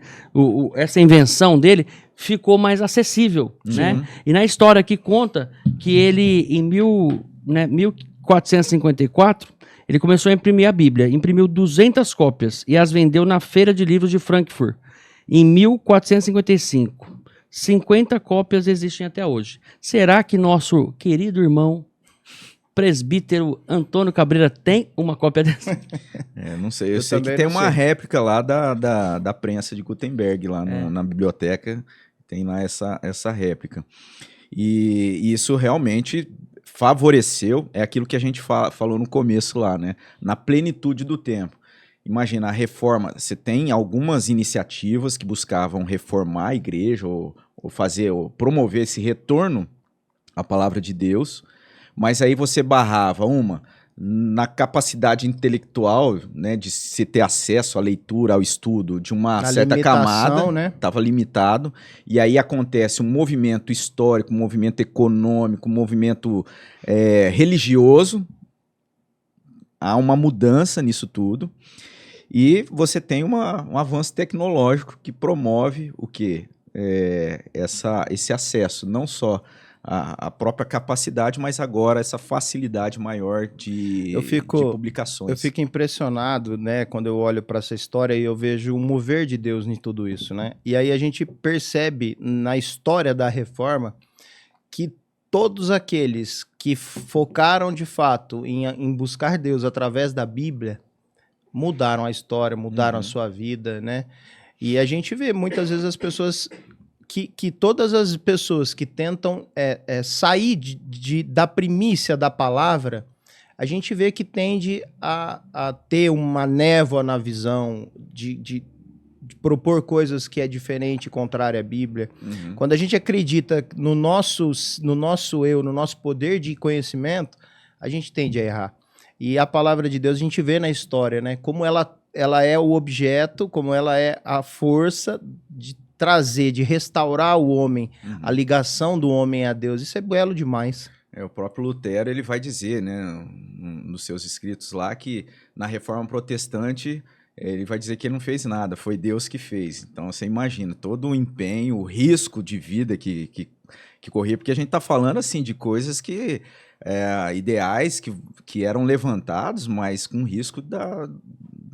Essa invenção dele ficou mais acessível, né? E na história aqui conta que ele, em 1454, ele começou a imprimir a Bíblia, imprimiu 200 cópias e as vendeu na Feira de Livros de Frankfurt. Em 1455, 50 cópias existem até hoje. Será que nosso querido irmão presbítero Antônio Cabreira tem uma cópia dessa? Não sei, eu sei que tem uma réplica lá da prensa de Gutenberg lá na biblioteca, tem lá essa réplica. E isso realmente favoreceu, é aquilo que a gente falou no começo lá, né? Na plenitude do tempo. Imagina, a reforma, você tem algumas iniciativas que buscavam reformar a igreja ou promover esse retorno à palavra de Deus, mas aí você barrava na capacidade intelectual, né, de se ter acesso à leitura, ao estudo de uma certa camada, estava limitado, e aí acontece um movimento histórico, um movimento econômico, um movimento religioso, há uma mudança nisso tudo, e você tem um avanço tecnológico que promove o quê? esse acesso, não só a própria capacidade, mas agora essa facilidade maior de publicações. Eu fico impressionado, né, quando eu olho para essa história e eu vejo o mover de Deus em tudo isso, né? E aí a gente percebe na história da reforma que todos aqueles que focaram de fato em buscar Deus através da Bíblia mudaram a história, mudaram a sua vida, né? E a gente vê muitas vezes as pessoas que todas as pessoas que tentam sair da primícia da palavra, a gente vê que tende a ter uma névoa na visão de propor coisas que é diferente, contrária à Bíblia. Quando a gente acredita no nosso eu, no nosso poder de conhecimento, a gente tende a errar. E a palavra de Deus a gente vê na história, né? Como ela é o objeto, como ela é a força de trazer, de restaurar o homem, a ligação do homem a Deus. Isso é belo demais. O próprio Lutero, ele vai dizer, né, nos seus escritos lá, que na Reforma Protestante, ele vai dizer que ele não fez nada, foi Deus que fez. Então, você imagina, todo o empenho, o risco de vida que corria, porque a gente está falando, assim, de coisas que... ideais que eram levantados, mas com risco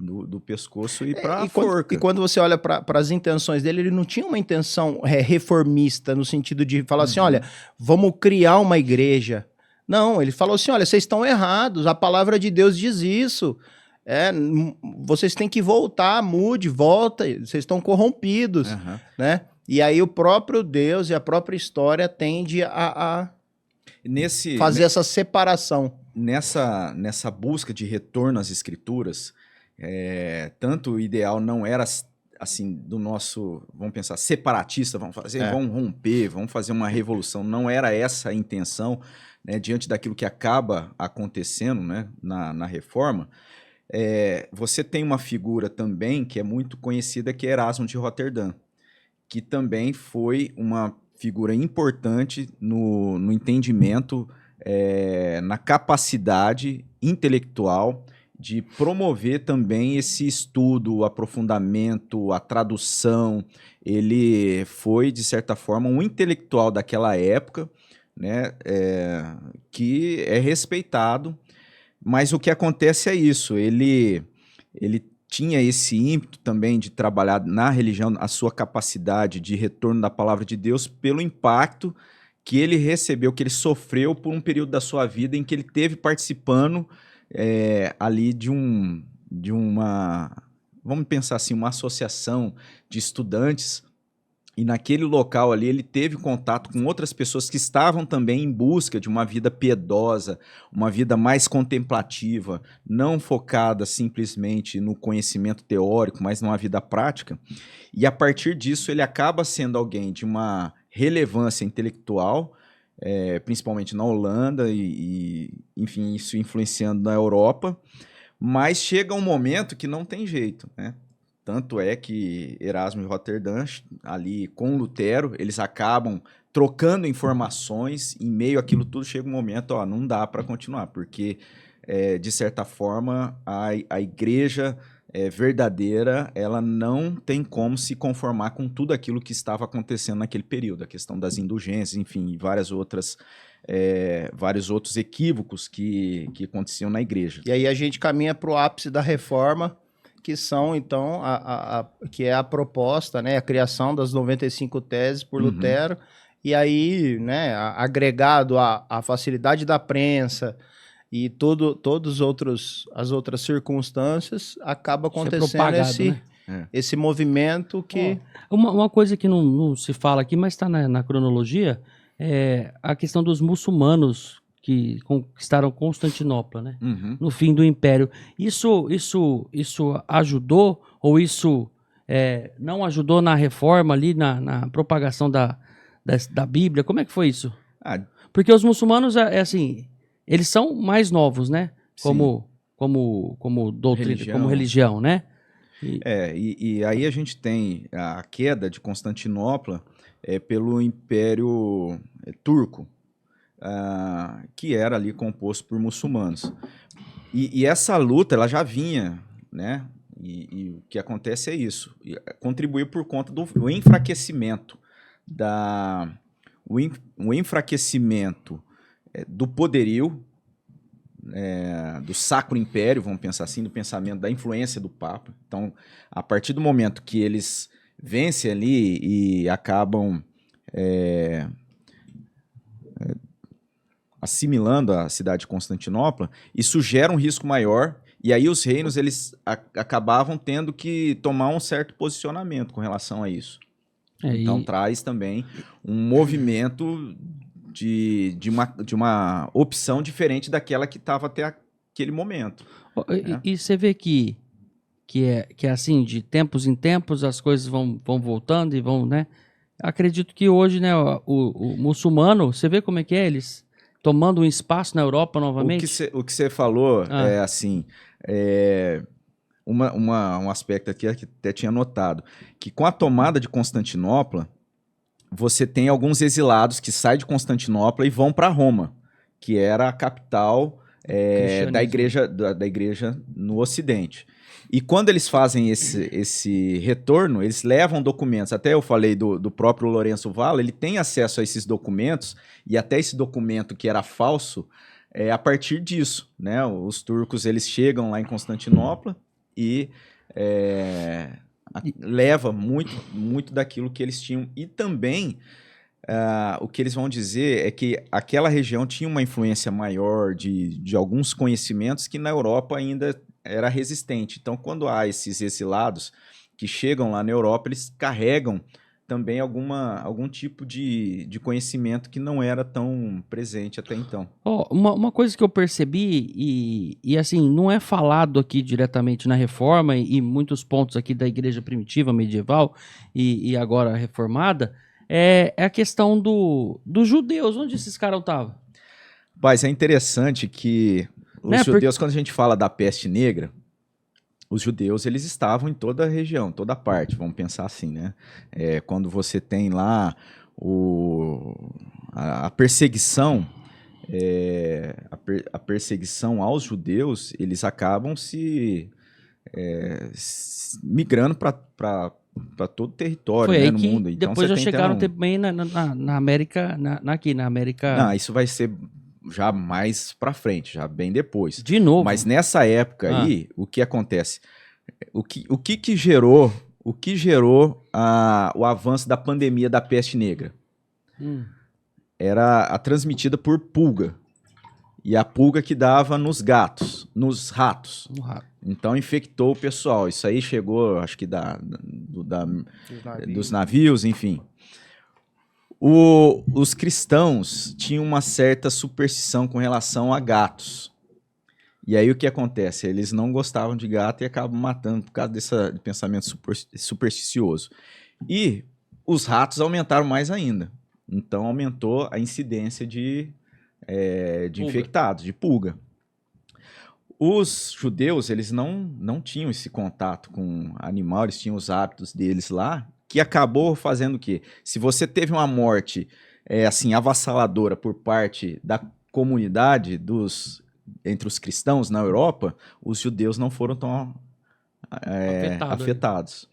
do pescoço e para a forca. E quando você olha para as intenções dele, ele não tinha uma intenção reformista, no sentido de falar assim, olha, vamos criar uma igreja. Não, ele falou assim, olha, vocês estão errados, a palavra de Deus diz isso. Vocês têm que voltar, volta, vocês estão corrompidos. Né? E aí o próprio Deus e a própria história tende a fazer essa separação. Nessa busca de retorno às escrituras, tanto o ideal não era assim do nosso, vamos pensar, separatista, vamos romper, vamos fazer uma revolução, não era essa a intenção, né, diante daquilo que acaba acontecendo, né, na reforma. Você tem uma figura também que é muito conhecida, que é Erasmo de Roterdã, que também foi uma figura importante no entendimento, na capacidade intelectual de promover também esse estudo, o aprofundamento, a tradução. Ele foi, de certa forma, um intelectual daquela época, né, que é respeitado, mas o que acontece é isso, ele tinha esse ímpeto também de trabalhar na religião, a sua capacidade de retorno da palavra de Deus, pelo impacto que ele recebeu, que ele sofreu por um período da sua vida em que ele teve participando ali de uma, vamos pensar assim, uma associação de estudantes, e naquele local ali ele teve contato com outras pessoas que estavam também em busca de uma vida piedosa, uma vida mais contemplativa, não focada simplesmente no conhecimento teórico, mas numa vida prática. E a partir disso ele acaba sendo alguém de uma relevância intelectual, principalmente na Holanda e, enfim, isso influenciando na Europa, mas chega um momento que não tem jeito, né? Tanto é que Erasmo de Roterdã, ali com Lutero, eles acabam trocando informações, em meio àquilo tudo chega um momento, não dá para continuar, porque, de certa forma, a igreja verdadeira, ela não tem como se conformar com tudo aquilo que estava acontecendo naquele período, a questão das indulgências, enfim, vários outros equívocos que aconteciam na igreja. E aí a gente caminha para o ápice da reforma, que são, então, que é a proposta, né, a criação das 95 teses por Lutero, e aí, né, agregado à facilidade da prensa e as outras circunstâncias, acaba acontecendo esse movimento que... Uma coisa que não se fala aqui, mas está na cronologia, é a questão dos muçulmanos que conquistaram Constantinopla, né? No fim do Império. Isso ajudou ou isso não ajudou na reforma ali, na propagação da Bíblia? Como é que foi isso? Porque os muçulmanos, assim, eles são mais novos, né? Como doutrina, como religião, né? E aí a gente tem a queda de Constantinopla pelo Império Turco, que era ali composto por muçulmanos. E essa luta, ela já vinha, né? E o que acontece é isso. Contribuiu por conta do enfraquecimento o enfraquecimento do poderio, do Sacro Império, vamos pensar assim, do pensamento da influência do Papa. Então, a partir do momento que eles vencem ali e acabam assimilando a cidade de Constantinopla, isso gera um risco maior, e aí os reinos eles acabavam tendo que tomar um certo posicionamento com relação a isso. Então traz também um movimento de uma opção diferente daquela que estava até aquele momento. E você vê que é assim, de tempos em tempos as coisas vão voltando e vão, né? Acredito que hoje, né, o muçulmano, você vê como é que é, eles tomando um espaço na Europa novamente? O que você falou é assim, um aspecto aqui que até tinha notado, que com a tomada de Constantinopla, você tem alguns exilados que saem de Constantinopla e vão para Roma, que era a capital da igreja no Ocidente. E quando eles fazem esse retorno, eles levam documentos. Até eu falei do próprio Lourenço Valla, ele tem acesso a esses documentos, e até esse documento que era falso, a partir disso, né? Os turcos eles chegam lá em Constantinopla e leva muito daquilo que eles tinham. E também o que eles vão dizer é que aquela região tinha uma influência maior de alguns conhecimentos que na Europa ainda era resistente. Então, quando há esses exilados que chegam lá na Europa, eles carregam também algum tipo de conhecimento que não era tão presente até então. Uma coisa que eu percebi, e assim, não é falado aqui diretamente na Reforma, e muitos pontos aqui da igreja primitiva, medieval e agora reformada, é a questão dos judeus. Onde esses caras estavam? Mas é interessante que os judeus, quando a gente fala da peste negra, os judeus eles estavam em toda a região, toda parte, vamos pensar assim, né? Quando você tem lá a perseguição, a perseguição aos judeus, eles acabam se migrando para todo o território, né, no mundo. Então, depois já chegaram também na América, aqui na América... Não, isso vai ser já mais para frente, já bem depois. De novo. Mas nessa época aí, o que acontece? O que gerou o avanço da pandemia da peste negra? Era a transmitida por pulga. E a pulga que dava nos gatos, nos ratos. Então infectou o pessoal. Isso aí chegou, acho que dos navios, enfim. Os cristãos tinham uma certa superstição com relação a gatos. E aí o que acontece? Eles não gostavam de gato e acabam matando por causa desse pensamento supersticioso. E os ratos aumentaram mais ainda. Então aumentou a incidência de infectados, de pulga. Os judeus, eles não tinham esse contato com animal, eles tinham os hábitos deles lá, que acabou fazendo o quê? Se você teve uma morte assim, avassaladora por parte da comunidade entre os cristãos na Europa, os judeus não foram tão afetados.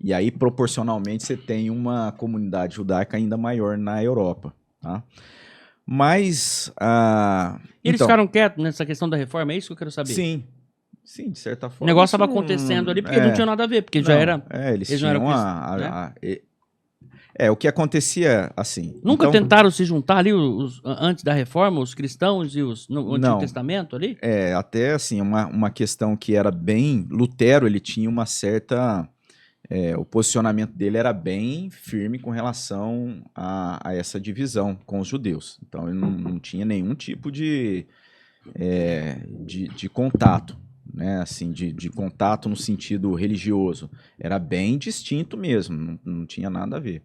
E aí, proporcionalmente, você tem uma comunidade judaica ainda maior na Europa. Tá? Mas... eles ficaram quietos nessa questão da reforma? É isso que eu quero saber. Sim, de certa forma. O negócio estava acontecendo ali porque não tinha nada a ver, porque já era... eles tinham o que acontecia assim... Nunca tentaram se juntar ali antes da reforma, os cristãos e no Antigo Testamento ali? Até assim, uma questão que era bem... Lutero, ele tinha uma certa... o posicionamento dele era bem firme com relação a essa divisão com os judeus. Então, ele não tinha nenhum tipo de contato, né? Assim, de contato no sentido religioso. Era bem distinto mesmo, não tinha nada a ver.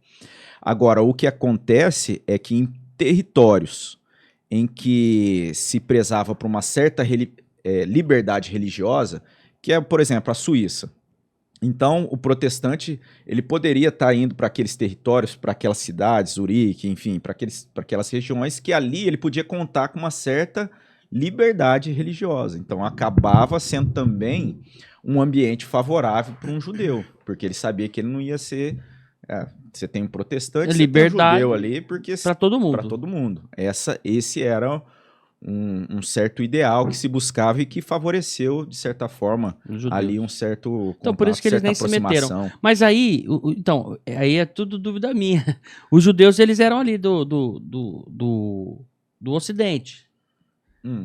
Agora, o que acontece é que em territórios em que se prezava por uma certa liberdade religiosa, que é, por exemplo, a Suíça. Então, o protestante ele poderia estar indo para aqueles territórios, para aquelas cidades, Zurique, enfim, para aquelas regiões que ali ele podia contar com uma certa liberdade religiosa. Então, acabava sendo também um ambiente favorável para um judeu, porque ele sabia que ele não ia ser você tem um protestante, liberdade você tem um judeu ali, porque para todo mundo. para todo mundo. Esse era um certo ideal que se buscava e que favoreceu, de certa forma, Os judeus. ali um certo contato, Então, por isso que eles certa nem se meteram. aproximação. Mas aí, então, aí é tudo dúvida minha. Os judeus, eles eram ali do Ocidente,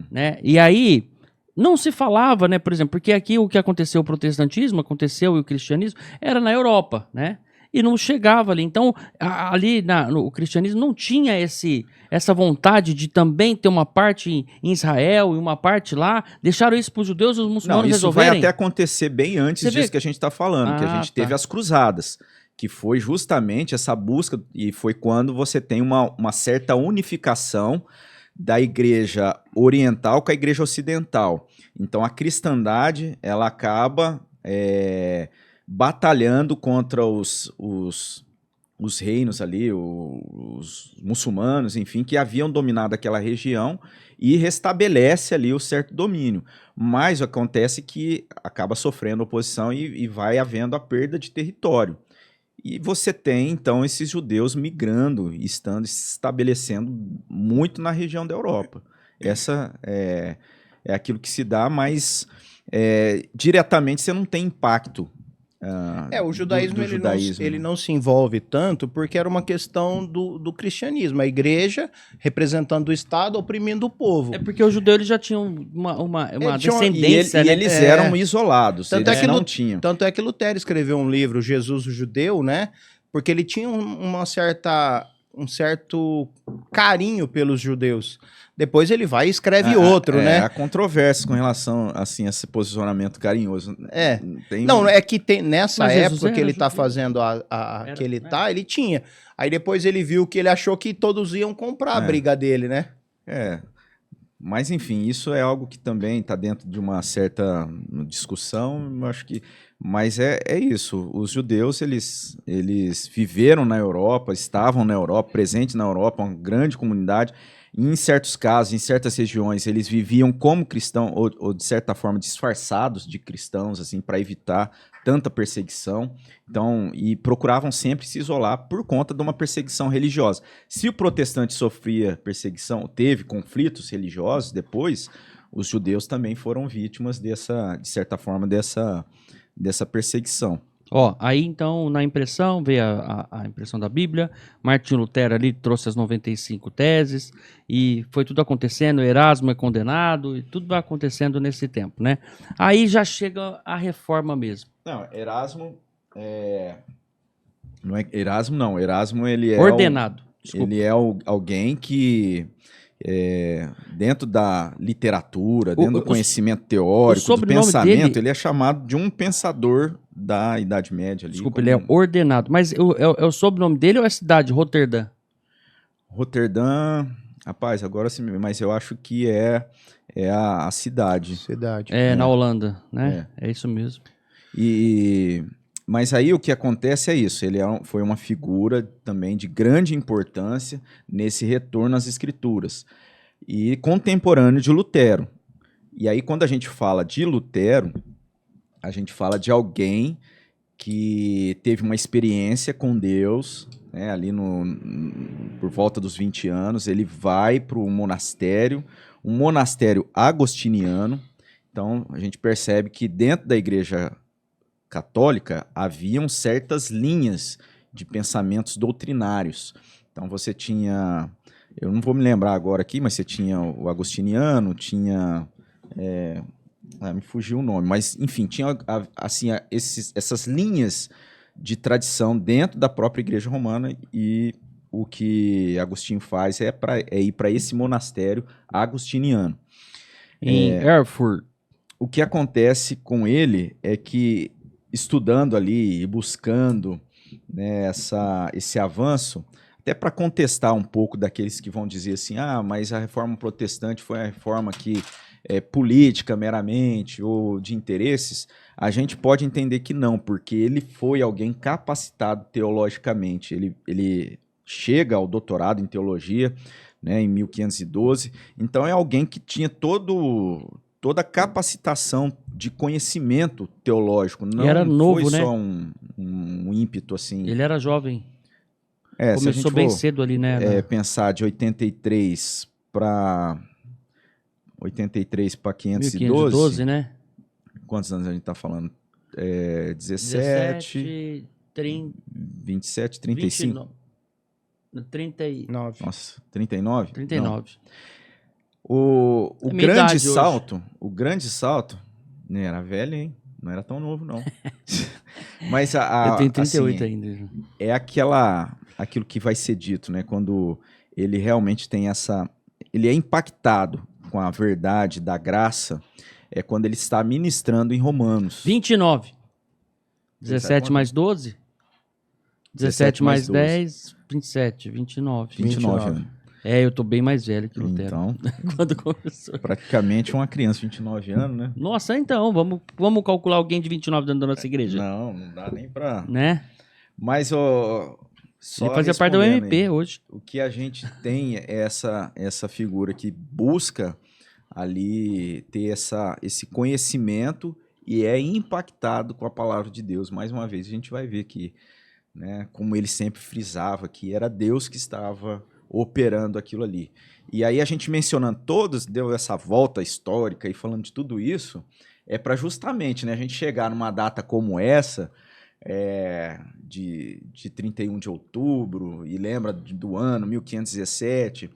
né? E aí, não se falava, né, por exemplo, porque aqui o que aconteceu, o protestantismo aconteceu e o cristianismo era na Europa, né? E não chegava ali. Então, ali no cristianismo não tinha essa vontade de também ter uma parte em Israel e uma parte lá. Deixaram isso para os judeus e os muçulmanos Não, isso resolverem. vai até acontecer bem antes Você disso vê? que a gente está falando, que a gente teve as cruzadas, que foi justamente essa busca, e foi quando você tem uma certa unificação da igreja oriental com a igreja ocidental. Então a cristandade, ela acaba batalhando contra os reinos ali, os muçulmanos, enfim, que haviam dominado aquela região e restabelece ali o certo domínio. Mas acontece que acaba sofrendo oposição e vai havendo a perda de território. E você tem, então, esses judeus migrando, estando se estabelecendo muito na região da Europa. Essa é aquilo que se dá, mas diretamente você não tem impacto. O judaísmo, do judaísmo. Ele não se envolve tanto porque era uma questão do cristianismo. A igreja representando o Estado, oprimindo o povo. É porque os judeus eles já tinham uma descendência, e né? eles eram isolados, Tanto eles é que não tinham. Tanto é que Lutero escreveu um livro, Jesus o Judeu, né? Porque ele tinha um certo carinho pelos judeus. Depois ele vai e escreve outro, né? Há controvérsias com relação assim, a esse posicionamento carinhoso. Não, é que tem, nessa Mas Jesus época que ele tá judeu. fazendo que ele tá, ele tinha. Aí depois ele viu que ele achou que todos iam comprar a briga dele, né? Mas enfim, isso é algo que também está dentro de uma certa discussão, eu acho que. Mas é isso. Os judeus eles viveram na Europa, estavam na Europa, presentes na Europa, uma grande comunidade. E em certos casos, em certas regiões, eles viviam como cristãos ou de certa forma disfarçados de cristãos, assim, para evitar tanta perseguição. Então, e procuravam sempre se isolar por conta de uma perseguição religiosa. Se o protestante sofria perseguição, teve conflitos religiosos depois, os judeus também foram vítimas de certa forma dessa perseguição. Aí então, na impressão, veio a impressão da Bíblia, Martinho Lutero ali trouxe as 95 teses, e foi tudo acontecendo, Erasmo é condenado, e tudo vai acontecendo nesse tempo, né? Aí já chega a reforma mesmo. Não, Erasmo não é Erasmo, não. Erasmo, ele é ordenado. Desculpa. Ele é alguém que dentro da literatura, dentro do conhecimento teórico, do pensamento, ele é chamado de um pensador da Idade Média. Ali, desculpa, ele é ordenado. Mas é o sobrenome dele ou é a cidade, Roterdã? Roterdã, rapaz, agora sim, mas eu acho que é a cidade. Na Holanda, né? É isso mesmo. Mas aí o que acontece é isso, ele foi uma figura também de grande importância nesse retorno às escrituras e contemporâneo de Lutero. E aí quando a gente fala de Lutero, a gente fala de alguém que teve uma experiência com Deus, né, ali por volta dos 20 anos, ele vai para um monastério agostiniano. Então a gente percebe que dentro da igreja católica haviam certas linhas de pensamentos doutrinários. Então você tinha, eu não vou me lembrar agora aqui, mas você tinha o agostiniano, tinha, me fugiu o nome, mas enfim, tinha assim, essas linhas de tradição dentro da própria igreja romana, e o que Agostinho faz é ir para esse monastério agostiniano. Em Erfurt. O que acontece com ele é que, estudando ali e buscando, né, esse avanço, até para contestar um pouco daqueles que vão dizer assim, mas a reforma protestante foi a reforma que é política meramente ou de interesses, a gente pode entender que não, porque ele foi alguém capacitado teologicamente, ele chega ao doutorado em teologia, né, em 1512, então é alguém que tinha toda a capacitação de conhecimento teológico. Não era novo, foi né? só um ímpeto assim. Ele era jovem. Se a gente Começou bem for, cedo ali, né? pensar de 83 para 512, 1512, né? quantos anos a gente tá falando? 17, 30, 27, 35? 39. Nossa, 39? 39. O É minha grande idade hoje. salto, né, era velho, hein? Não era tão novo, não. Mas Eu tenho 38 assim, ainda. é aquilo que vai ser dito, né? Quando ele realmente tem ele é impactado com a verdade da graça, é quando ele está ministrando em Romanos. 29. Você 17 sabe mais 12? 17 mais 10, 27, 29. 29 anos. Eu tô bem mais velho que o Lutero. Então, Quando começou. praticamente uma criança, 29 anos, né? Nossa, então, vamos calcular alguém de 29 dentro da nossa igreja. Não dá nem pra... Né? Mas, só Ele fazia parte da respondendo UMP aí, hoje. o que a gente tem é essa figura que busca ali ter esse conhecimento e é impactado com a palavra de Deus. Mais uma vez, a gente vai ver que, né, como ele sempre frisava, que era Deus que estava operando aquilo ali. E aí a gente mencionando todos, deu essa volta histórica e falando de tudo isso, é para justamente, né, a gente chegar numa data como essa, de 31 de outubro, e lembra do ano 1517,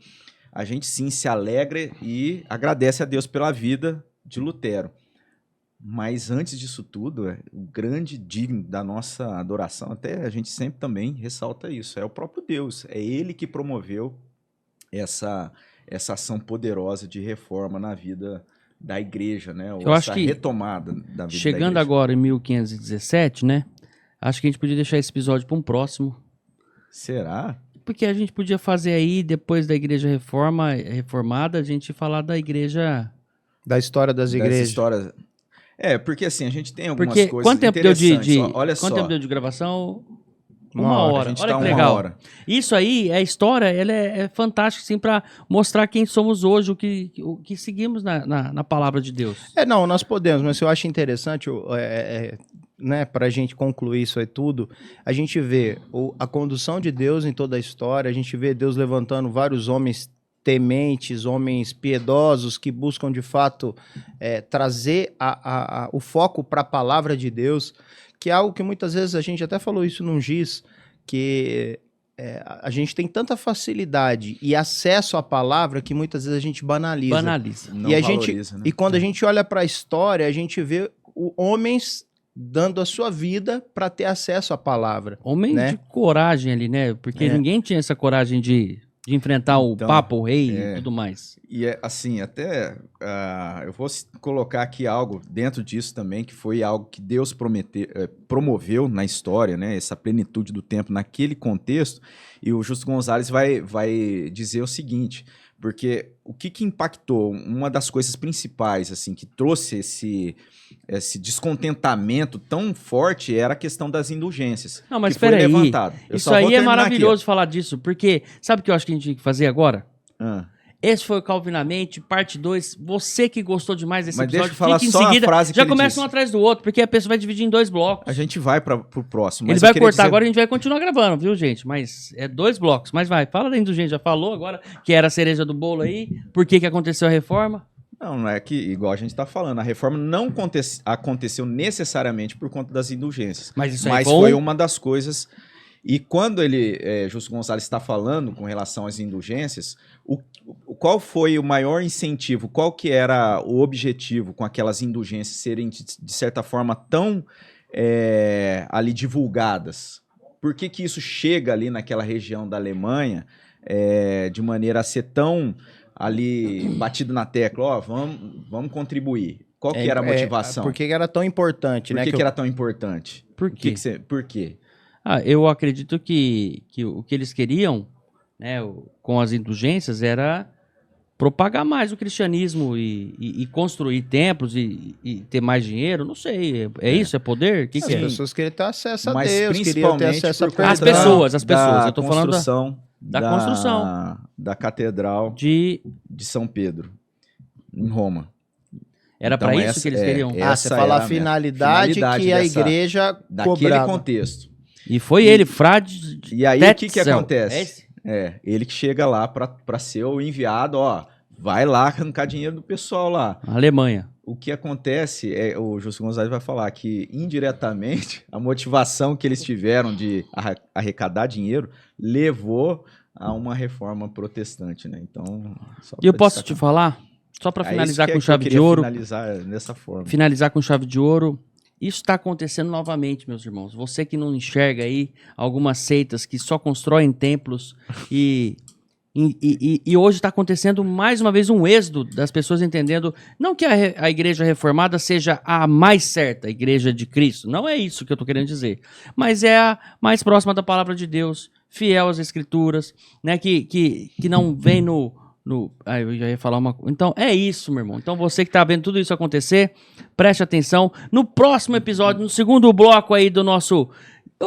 a gente sim se alegra e agradece a Deus pela vida de Lutero. Mas antes disso tudo, o grande digno da nossa adoração, até a gente sempre também ressalta isso, é o próprio Deus. É Ele que promoveu essa ação poderosa de reforma na vida da igreja, né? Ou Eu acho que retomada da vida da chegando igreja. agora em 1517, né? Acho que a gente podia deixar esse episódio para um próximo. Será? Porque a gente podia fazer aí, depois da igreja reformada, a gente falar da igreja... Da história das igrejas. Histórias... porque assim, a gente tem algumas Porque coisas quanto tempo deu interessantes. Olha só. tempo deu de gravação? Uma Uma hora. hora. A gente Olha tá que uma legal. hora. Isso aí, a história, ela é fantástica, assim, para mostrar quem somos hoje, o que seguimos na palavra de Deus. Não, nós podemos, mas eu acho interessante, né, para a gente concluir isso aí tudo, a gente vê a condução de Deus em toda a história, a gente vê Deus levantando vários homens tementes, homens piedosos que buscam de fato trazer o foco para a palavra de Deus, que é algo que muitas vezes a gente até falou isso num GIS, que a gente tem tanta facilidade e acesso à palavra que muitas vezes a gente banaliza. Não E, valoriza, né? e quando a gente olha para a história, a gente vê homens dando a sua vida para ter acesso à palavra. Homem né? de coragem ali, né? Porque ninguém tinha essa coragem de enfrentar o Papa, o rei e tudo mais. E assim, até eu vou colocar aqui algo dentro disso também, que foi algo que Deus promoveu na história, né? Essa plenitude do tempo naquele contexto. E o Justo Gonzalez vai dizer o seguinte, porque o que impactou, uma das coisas principais, assim, que trouxe esse descontentamento tão forte era a questão das indulgências. Não, mas que foi peraí, levantado. isso aí é maravilhoso falar disso, porque sabe o que eu acho que a gente tinha que fazer agora? Esse foi o Calvinamente, parte 2. Você que gostou demais desse episódio, deixa eu falar fica em só seguida, a frase que já ele começa disse. Um atrás do outro, porque a pessoa vai dividir em 2 blocos. A gente vai pro próximo. Ele vai cortar agora e a gente vai continuar gravando, viu, gente? Mas é 2 blocos. Mas vai, fala da indulgência, já falou agora, que era a cereja do bolo aí, por que aconteceu a reforma? Não é que, igual a gente está falando, a reforma não aconteceu necessariamente por conta das indulgências. Mas isso aí foi uma das coisas. E quando Justo Gonzalez está falando com relação às indulgências, qual foi o maior incentivo? Qual que era o objetivo com aquelas indulgências serem, de certa forma, tão ali divulgadas? Por que isso chega ali naquela região da Alemanha de maneira a ser tão ali batido na tecla? Vamos contribuir. Qual que era a motivação? Por que era tão importante? Por que era tão importante? Por quê? Por quê? Eu acredito que o que eles queriam, né, com as indulgências, era propagar mais o cristianismo e construir templos e ter mais dinheiro. Não sei, isso? É poder? O que As é? pessoas queriam ter acesso a Mas Deus, queriam ter acesso a As pessoas. Eu tô falando da construção da Catedral de São Pedro, em Roma. Era Então, para isso que eles queriam? Você fala a finalidade que a igreja daquele cobrava. contexto. E foi ele, Frade E aí, o que Tetzel. acontece? É esse? Ele que chega lá para ser o enviado, ó, vai lá arrancar dinheiro do pessoal lá. Alemanha. O que acontece o Justo Gonzalez vai falar que, indiretamente, a motivação que eles tiveram de arrecadar dinheiro levou a uma reforma protestante, né? Então, só E eu pra posso destacar. te falar, só para finalizar com que chave eu de queria ouro, finalizar dessa forma. finalizar com chave de ouro. Isso está acontecendo novamente, meus irmãos. Você que não enxerga aí algumas seitas que só constroem templos e hoje está acontecendo mais uma vez um êxodo das pessoas entendendo, não que a igreja reformada seja a mais certa, a igreja de Cristo, não é isso que eu estou querendo dizer, mas é a mais próxima da palavra de Deus, fiel às escrituras, né, que não vem eu já ia falar uma coisa. Então, é isso, meu irmão. Então, você que tá vendo tudo isso acontecer, preste atenção. No próximo episódio, no segundo bloco aí do nosso...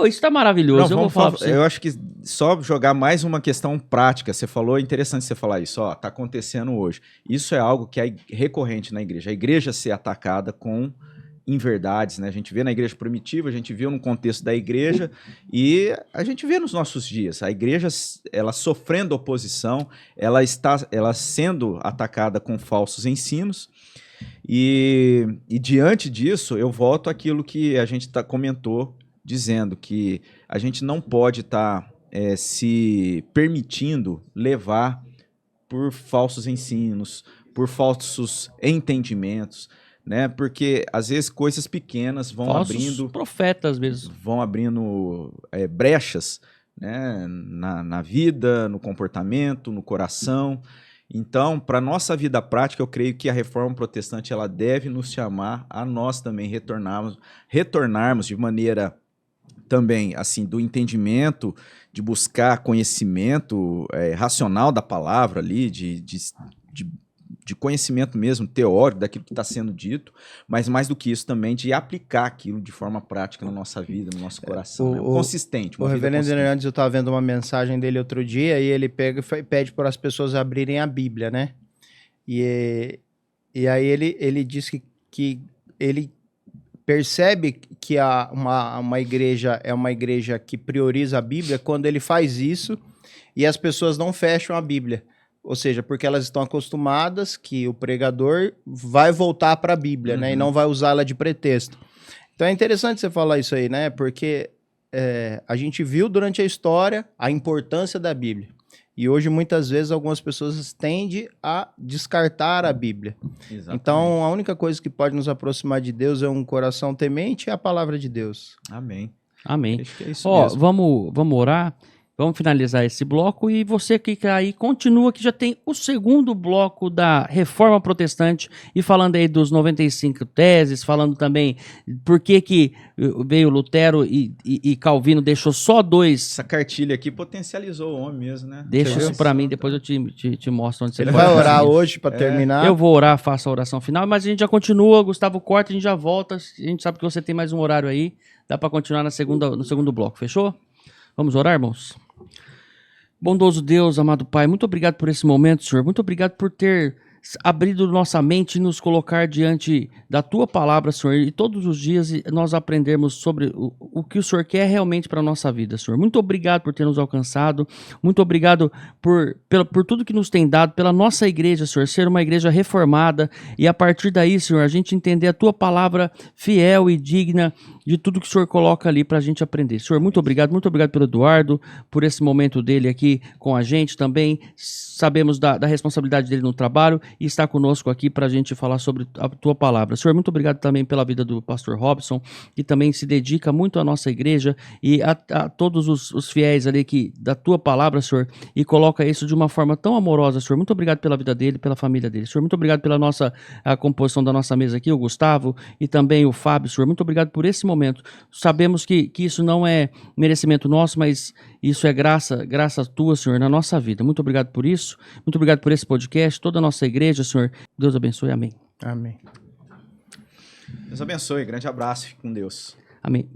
isso tá maravilhoso, eu vou falar pra você. Eu acho que só jogar mais uma questão prática. Você falou, é interessante você falar isso. Ó, tá acontecendo hoje. Isso é algo que é recorrente na igreja. A igreja ser atacada com inverdades, né? A gente vê na igreja primitiva, a gente viu no contexto da igreja e a gente vê nos nossos dias. A igreja, ela sofrendo oposição, ela sendo atacada com falsos ensinos e diante disso, eu volto àquilo que a gente comentou, dizendo que a gente não pode estar se permitindo levar por falsos ensinos, por falsos entendimentos, né? Porque às vezes coisas pequenas vão Falsos abrindo profetas mesmo. Vão abrindo brechas, né? na vida, no comportamento, no coração. Então, para nossa vida prática, eu creio que a reforma protestante ela deve nos chamar a nós também retornarmos de maneira também assim do entendimento, de buscar conhecimento racional da palavra ali, de conhecimento mesmo, teórico, daquilo que está sendo dito, mas mais do que isso também, de aplicar aquilo de forma prática na nossa vida, no nosso coração. Consistente. O reverendo Hernandes, eu estava vendo uma mensagem dele outro dia, e ele pega e pede para as pessoas abrirem a Bíblia, né? E aí ele diz que ele percebe que uma igreja é uma igreja que prioriza a Bíblia quando ele faz isso e as pessoas não fecham a Bíblia. Ou seja, porque elas estão acostumadas que o pregador vai voltar para a Bíblia, né? E não vai usá-la de pretexto. Então é interessante você falar isso aí, né? Porque a gente viu durante a história a importância da Bíblia. E hoje, muitas vezes, algumas pessoas tendem a descartar a Bíblia. Exatamente. Então, a única coisa que pode nos aproximar de Deus é um coração temente e a palavra de Deus. Amém. Amém. Acho que é isso mesmo. Vamos orar. Vamos finalizar esse bloco e você que aí continua, que já tem o segundo bloco da Reforma Protestante e falando aí dos 95 teses, falando também por que veio Lutero e Calvino deixou só dois. Essa cartilha aqui potencializou o homem mesmo, né? Deixa isso pra mim, depois eu te mostro onde você Ele vai orar hoje para terminar. Eu vou orar, faço a oração final, mas a gente já continua, Gustavo corta, a gente já volta, a gente sabe que você tem mais um horário aí, dá para continuar no segundo bloco, fechou? Vamos orar, irmãos? Bondoso Deus, amado Pai, muito obrigado por esse momento, Senhor. Muito obrigado por ter abrido nossa mente e nos colocar diante da Tua palavra, Senhor. E todos os dias nós aprendemos sobre o que o Senhor quer realmente para a nossa vida, Senhor. Muito obrigado por ter nos alcançado. Muito obrigado por tudo que nos tem dado, pela nossa igreja, Senhor, ser uma igreja reformada. E a partir daí, Senhor, a gente entender a Tua palavra fiel e digna de tudo que o Senhor coloca ali para a gente aprender. Senhor, muito obrigado pelo Eduardo, por esse momento dele aqui com a gente também. Sabemos da responsabilidade dele no trabalho e está conosco aqui para a gente falar sobre a Tua palavra. Senhor, muito obrigado também pela vida do pastor Robson, que também se dedica muito à nossa igreja e a todos os fiéis ali da Tua palavra, Senhor, e coloca isso de uma forma tão amorosa, Senhor. Muito obrigado pela vida dele, pela família dele. Senhor, muito obrigado pela a composição da nossa mesa aqui, o Gustavo e também o Fábio, Senhor. Muito obrigado por esse momento. Sabemos que isso não é merecimento nosso, mas isso é graça Tua, Senhor, na nossa vida. Muito obrigado por isso. Muito obrigado por esse podcast, toda a nossa igreja, Senhor. Deus abençoe. Amém. Amém. Deus abençoe. Grande abraço. Fique com Deus. Amém.